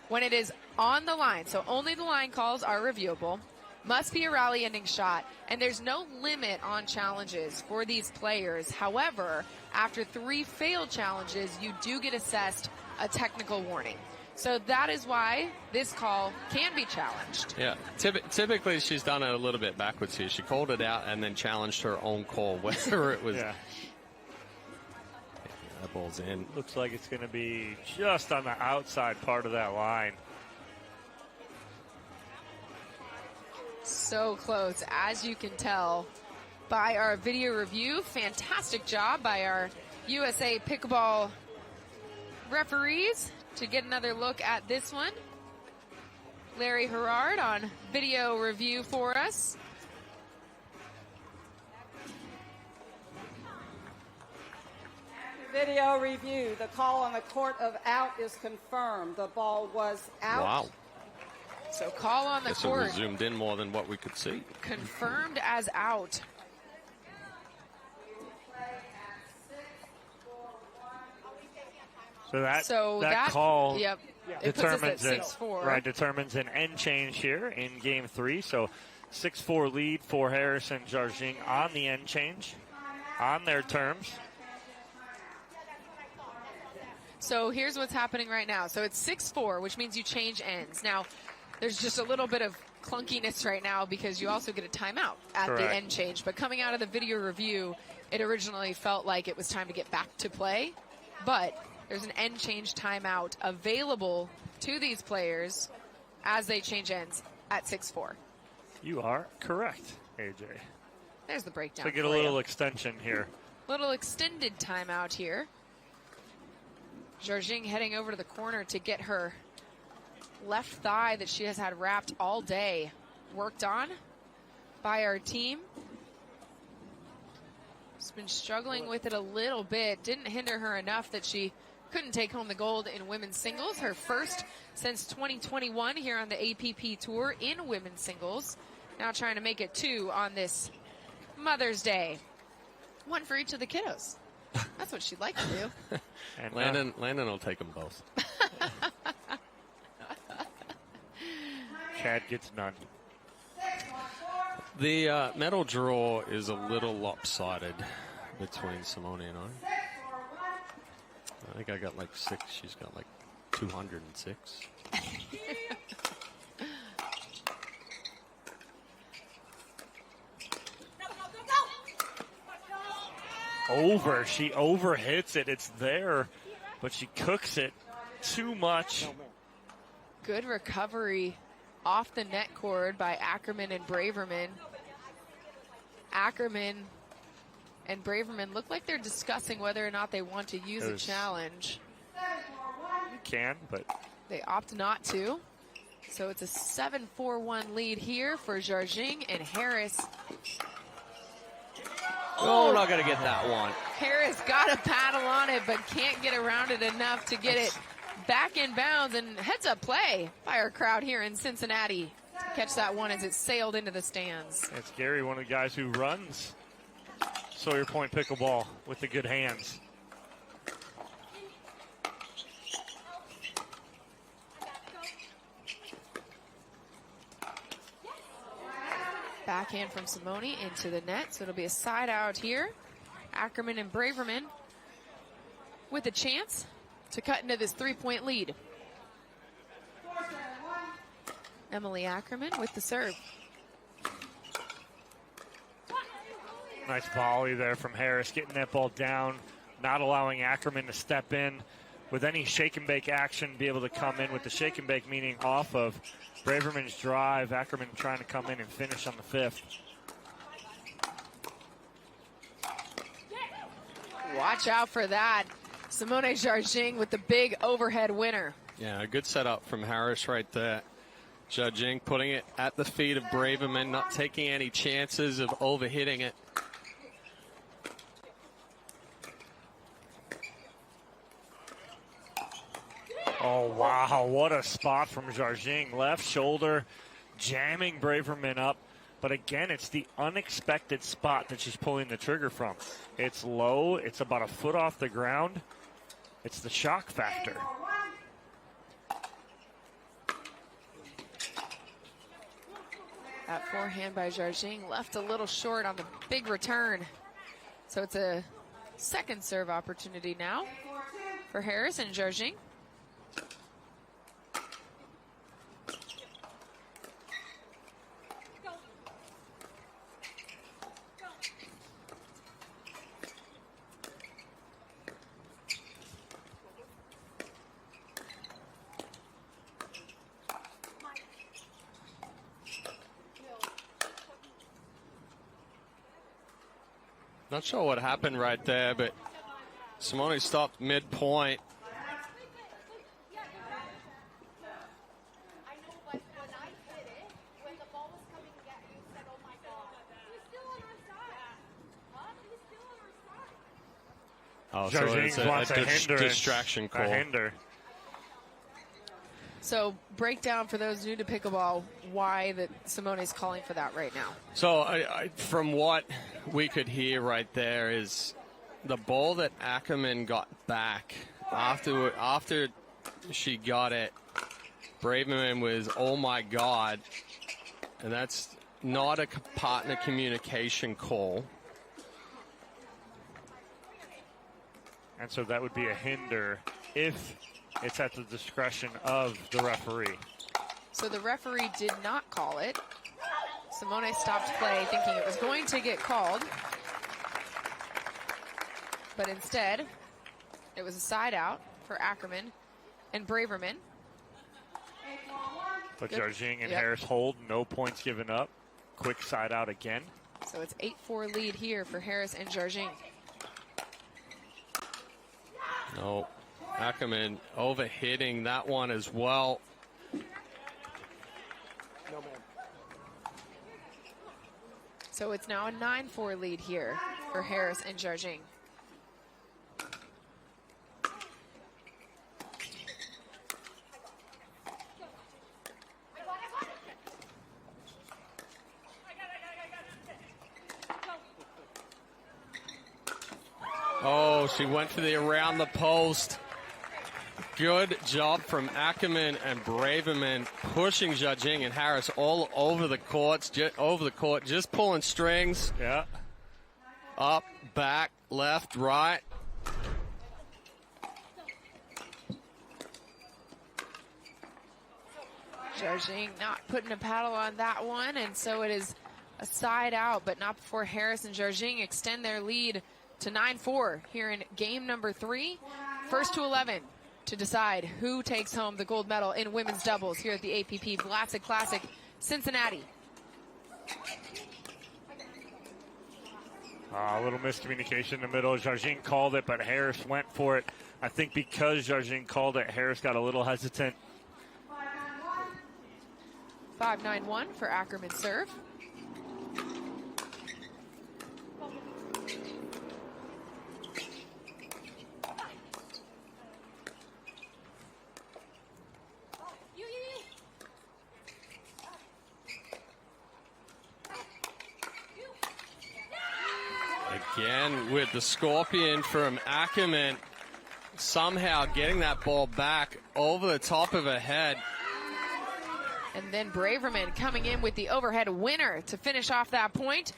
when it is on the line. So only the line calls are reviewable. Must be a rally ending shot. And there's no limit on challenges for these players. However, after 3 failed challenges, you do get assessed a technical warning. So that is why this call can be challenged. Yeah, typically she's done it a little bit backwards here. She called it out and then challenged her own call, whether it was. Yeah. That ball's in. Looks like it's going to be just on the outside part of that line. So close, as you can tell by our video review. Fantastic job by our USA Pickleball referees to get another look at this one. Larry Herrard on video review for us. Video review. The call on the court of out is confirmed. The ball was out. Wow. So call on the Guess court. it was zoomed in more than what we could see. Confirmed as out. So that call yep, determines it puts us at 6-4. Right, determines an end change here in game 3. So 6-4 lead for Harris and Jardim on the end change on their terms. So here's what's happening right now. So it's 6-4, which means you change ends. Now, there's just a little bit of clunkiness right now because you also get a timeout at Correct. the end change. But coming out of the video review, it originally felt like it was time to get back to play. But there's an end change timeout available to these players as they change ends at 6-4. You are correct, AJ. There's the breakdown. So get a for little you. extension here. Little extended timeout here. Jardim heading over to the corner to get her left thigh that she has had wrapped all day worked on by our team. She's been struggling with it a little bit. Didn't hinder her enough that she couldn't take home the gold in women's singles. Her first since 2021 here on the APP Tour in women's singles. Now trying to make it 2 on this Mother's Day. 1 for each of the kiddos. That's what she'd like to do. And Landon will take them both. Chad gets none. The medal draw is a little lopsided between Simone and I. I think I got like 6. She's got like 206. She overhits it. It's there, but she cooks it too much. Good recovery off the net cord by Ackerman and Braverman. Ackerman and Braverman look like they're discussing whether or not they want to use a challenge. You can, but they opt not to. So it's a 7-4-1 lead here for Jardim and Harris. Oh, not going to get that one. Harris got a paddle on it, but can't get around it enough to get it back in bounds. And heads up play by our crowd here in Cincinnati to catch that one as it sailed into the stands. it's Gary, one of the guys who runs Sawyer Point Pickleball with the good hands. Backhand from Simone into the net, so it'll be a side out here. Ackerman and Braverman with a chance to cut into this 3-point lead. Emily Ackerman with the serve. Nice volley there from Harris, getting that ball down, not allowing Ackerman to step in with any shake and bake action, be able to come in with the shake and bake, meaning off of Braverman's drive. Ackerman trying to come in and finish on the 5th. Watch out for that. Simone Jardim with the big overhead winner. Yeah, a good setup from Harris right there. Jardim putting it at the feet of Braverman, not taking any chances of overhitting it. Oh, wow. What a spot from Jardim. Left shoulder, jamming Braverman up. But again, it's the unexpected spot that she's pulling the trigger from. It's low. It's about a foot off the ground. It's the shock factor. That forehand by Jardim left a little short on the big return. So it's a second serve opportunity now for Harris and Jardim. Not sure what happened right there, but Simone stopped mid-point. Oh, so it's a distraction call. A hinder. So breakdown for those new to pickleball, why that Simone is calling for that right now. So from what we could hear right there is the ball that Ackerman got back after she got it, Braverman was, oh my God, and that's not a partner communication call. And so that would be a hinder if it's at the discretion of the referee. So the referee did not call it. Simone stopped play thinking it was going to get called. But instead, it was a side out for Ackerman and Braverman. But Jardim and Harris hold, no points given up. Quick side out again. So it's 8-4 lead here for Harris and Jardim. No, Ackerman overhitting that one as well. So it's now a 9-4 lead here for Harris and Jardim. Oh, she went for the around the post. Good job from Ackerman and Braverman, pushing Jardim and Harris all over the court, just pulling strings. Yeah. Up, back, left, right. Jardim not putting a paddle on that one, and so it is a side out, but not before Harris and Jardim extend their lead to 9-4 here in game number 3. First to 11 to decide who takes home the gold medal in women's doubles here at the APP Vlasic Classic, Cincinnati. A little miscommunication in the middle. Jardim called it, but Harris went for it. I think because Jardim called it, Harris got a little hesitant. 5-9-1 for Ackerman serve. Again with the scorpion from Ackerman, somehow getting that ball back over the top of her head. And then Braverman coming in with the overhead winner to finish off that point.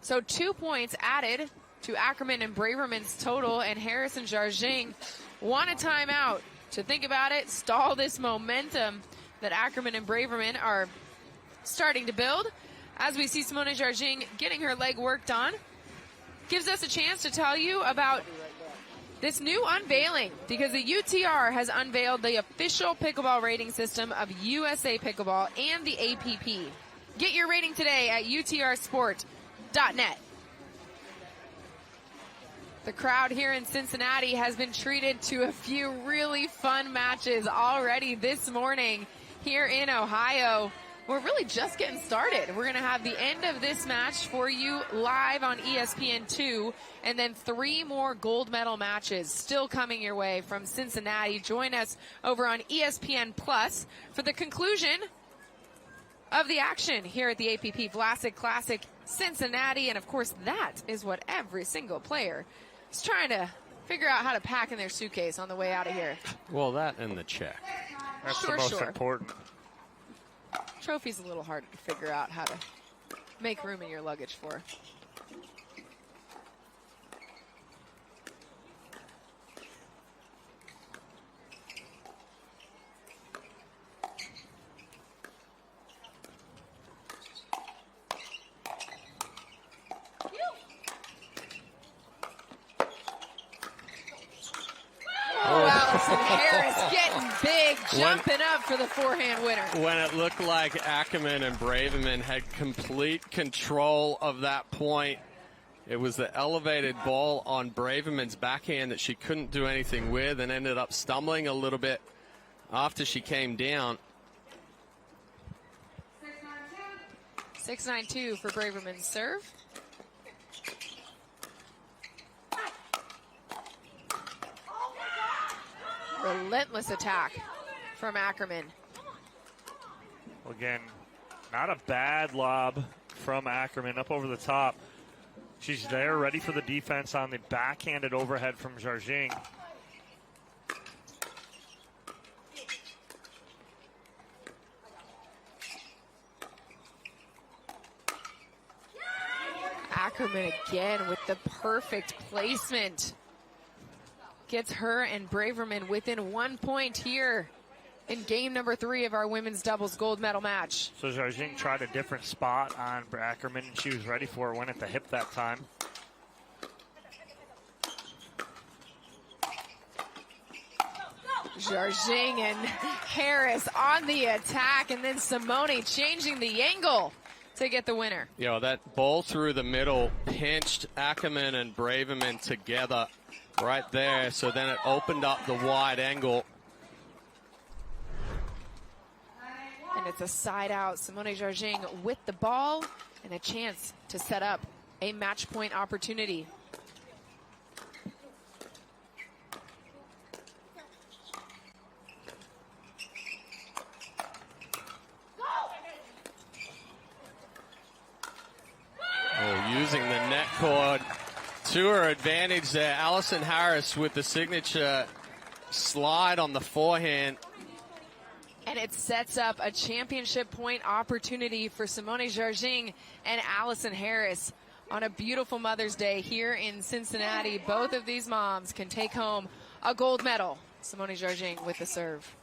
So 2 points added to Ackerman and Braverman's total, and Harris and Jardim want a timeout to think about it, stall this momentum that Ackerman and Braverman are starting to build. As we see Simone Jardim getting her leg worked on, gives us a chance to tell you about this new unveiling, because the UTR has unveiled the official pickleball rating system of USA Pickleball and the APP. Get your rating today at utrsport.net. The crowd here in Cincinnati has been treated to a few really fun matches already this morning here in Ohio. We're really just getting started. We're going to have the end of this match for you live on ESPN2, and then 3 more gold medal matches still coming your way from Cincinnati. Join us over on ESPN Plus for the conclusion of the action here at the APP Vlasic Classic Cincinnati. And of course, that is what every single player is trying to figure out how to pack in their suitcase on the way out of here. Well, that and the check. That's Sure, the most sure. important. Trophy's a little harder to figure out how to make room in your luggage for. Allison Harris getting big, jumping up for the forehand winner. When it looked like Ackerman and Braverman had complete control of that point, it was the elevated ball on Braverman's backhand that she couldn't do anything with and ended up stumbling a little bit after she came down. 6-9-2 for Braverman's serve. Relentless attack from Ackerman. Again, not a bad lob from Ackerman up over the top. She's there, ready for the defense on the backhanded overhead from Jardim. Ackerman again with the perfect placement. Gets her and Braverman within 1 point here in game number 3 of our women's doubles gold medal match. So Jardim tried a different spot on Ackerman, and she was ready for it. Went at the hip that time. Jardim and Harris on the attack, and then Simone changing the angle to get the winner. You know, that ball through the middle pinched Ackerman and Braverman together right there, so then it opened up the wide angle. And it's a side out. Simone Jardim with the ball and a chance to set up a match point opportunity. Oh, using the net cord to her advantage there. Allison Harris with the signature slide on the forehand. And it sets up a championship point opportunity for Simone Jardim and Allison Harris on a beautiful Mother's Day here in Cincinnati. Both of these moms can take home a gold medal. Simone Jardim with the serve.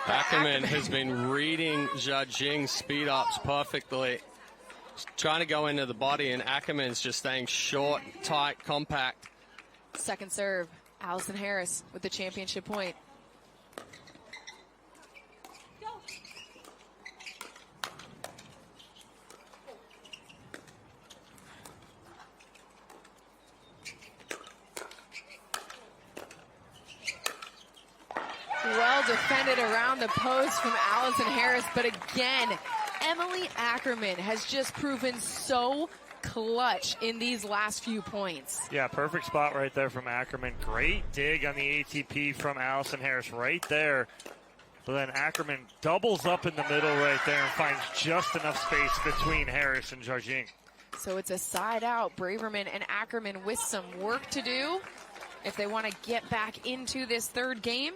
Ackerman has been reading Jardim speed ups perfectly. Trying to go into the body, and Ackerman's just staying short, tight, compact. Second serve, Allison Harris with the championship point. Well defended around the post from Allison Harris, but again, Emily Ackerman has just proven so clutch in these last few points. Yeah, perfect spot right there from Ackerman. Great dig on the ATP from Allison Harris right there. But then Ackerman doubles up in the middle right there and finds just enough space between Harris and Jardim. So it's a side out. Braverman and Ackerman with some work to do if they want to get back into this third game.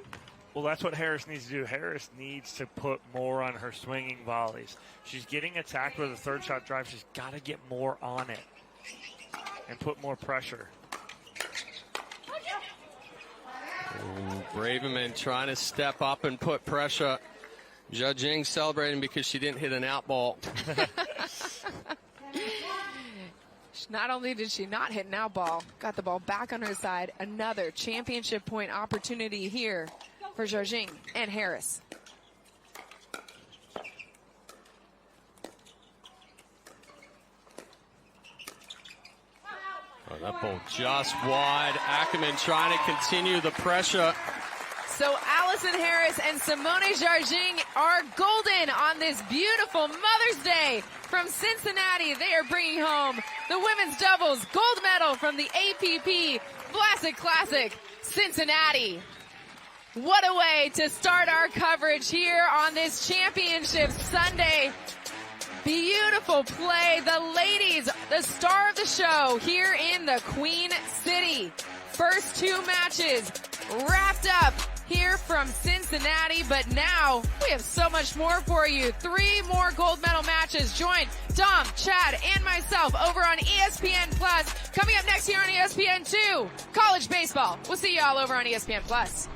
Well, that's what Harris needs to do. Harris needs to put more on her swinging volleys. She's getting attacked with a third shot drive. She's got to get more on it and put more pressure. Braverman trying to step up and put pressure. Jardim celebrating because she didn't hit an out ball. Not only did she not hit an out ball, got the ball back on her side. Another championship point opportunity here for Jardim and Harris. Oh, that ball just wide. Ackerman trying to continue the pressure. So Allison Harris and Simone Jardim are golden on this beautiful Mother's Day from Cincinnati. They are bringing home the women's doubles gold medal from the APP Vlasic Classic Cincinnati. What a way to start our coverage here on this championship Sunday. Beautiful play. The ladies, the star of the show here in the Queen City. First two matches wrapped up here from Cincinnati, but now we have so much more for you. 3 more gold medal matches. Join Dom, Chad, and myself over on ESPN Plus. Coming up next here on ESPN2, college baseball. We'll see you all over on ESPN Plus.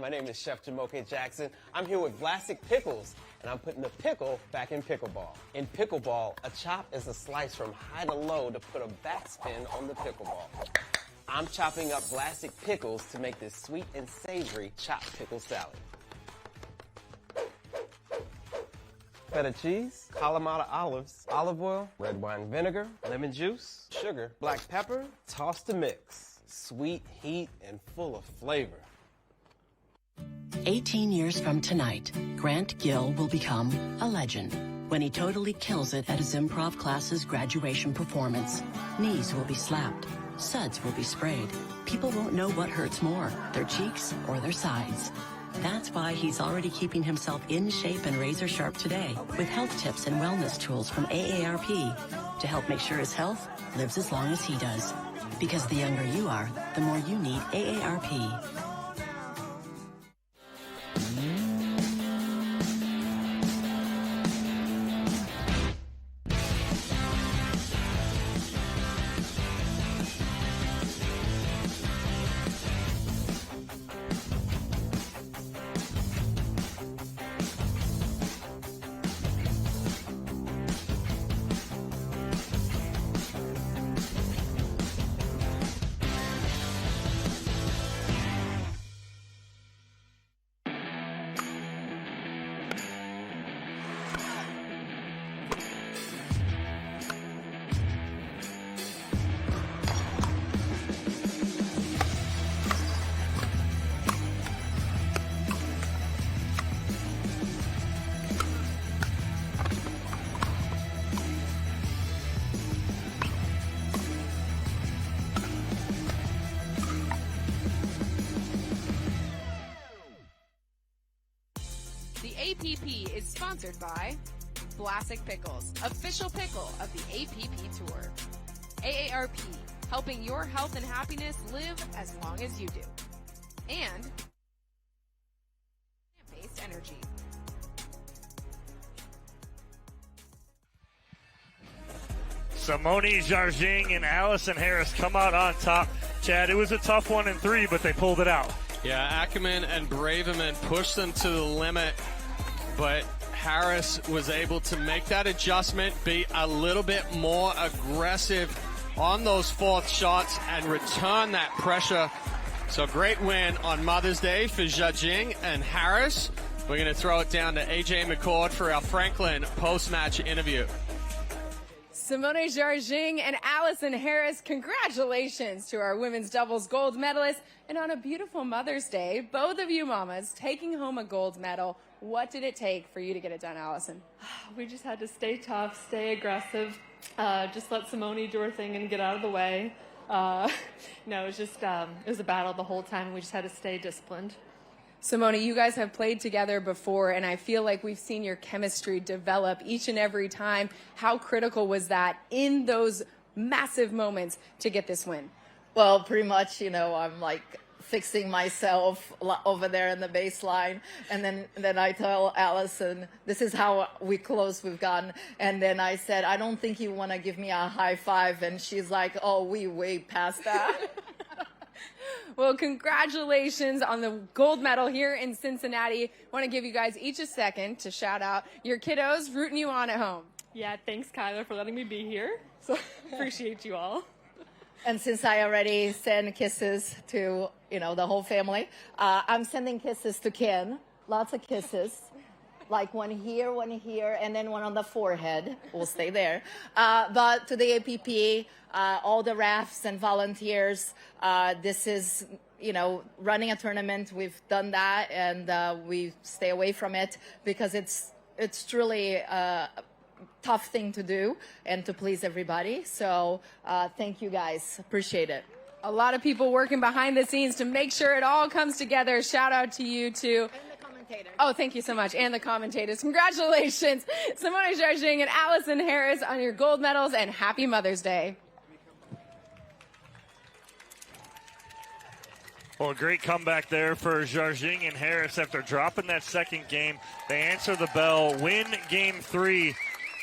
My name is Chef Jamoke Jackson. I'm here with Vlasic Pickles, and I'm putting the pickle back in pickleball. In pickleball, a chop is a slice from high to low to put a backspin on the pickleball. I'm chopping up Vlasic Pickles to make this sweet and savory chopped pickle salad. Feta cheese, Kalamata olives, olive oil, red wine vinegar, lemon juice, sugar, black pepper, toss to mix. Sweet, heat, and full of flavor. 18 years from tonight, Grant Gill will become a legend when he totally kills it at his improv class's graduation performance. Knees will be slapped. Suds will be sprayed. People won't know what hurts more, their cheeks or their sides. That's why he's already keeping himself in shape and razor sharp today with health tips and wellness tools from AARP to help make sure his health lives as long as he does. Because the younger you are, the more you need AARP. APP is sponsored by Vlasic Pickles, official pickle of the APP Tour. AARP, helping your health and happiness live as long as you do. And plant-based energy. Simone Jardim and Allison Harris come out on top. Chad, it was a tough 1 and 3, but they pulled it out. Yeah, Ackerman and Braverman pushed them to the limit, but Harris was able to make that adjustment, be a little bit more aggressive on those fourth shots and return that pressure. So great win on Mother's Day for Jardim and Harris. We're going to throw it down to AJ McCord for our Franklin post-match interview. Simone Jardim and Allison Harris, congratulations to our women's doubles gold medalists. And on a beautiful Mother's Day, both of you mamas taking home a gold medal. What did it take for you to get it done, Allison? We just had to stay tough, stay aggressive, just let Simone do her thing and get out of the way. No, it was just, it was a battle the whole time. We just had to stay disciplined. Simone, you guys have played together before, and I feel like we've seen your chemistry develop each and every time. How critical was that in those massive moments to get this win? Well, pretty much, I'm like fixing myself over there in the baseline, and then I tell Allison, this is how close we've gotten, and then I said, I don't think you want to give me a high five, and she's like, oh, we way past that. Well, congratulations on the gold medal here in Cincinnati. I want to give you guys each a second to shout out your kiddos rooting you on at home. Yeah, thanks, Kyler, for letting me be here. So appreciate you all. And since I already send kisses to, the whole family, I'm sending kisses to Ken. Lots of kisses. Like one here, and then one on the forehead. We'll stay there. But to the APP, all the refs and volunteers, this is, running a tournament. We've done that, and we stay away from it because it's truly a tough thing to do and to please everybody. So thank you guys. Appreciate it. A lot of people working behind the scenes to make sure it all comes together. Shout out to you too. Oh, thank you so much. And the commentators. Congratulations, Simone Jardim and Allison Harris, on your gold medals, and happy Mother's Day. Well, a great comeback there for Jardim and Harris after dropping that second game. They answer the bell, win game 3,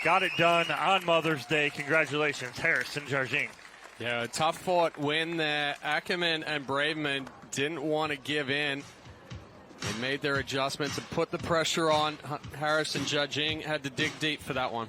got it done on Mother's Day. Congratulations, Harris and Jardim. Yeah, a tough-fought win there. Ackerman and Braverman didn't want to give in. They made their adjustments and put the pressure on. Harris and Jardim had to dig deep for that one.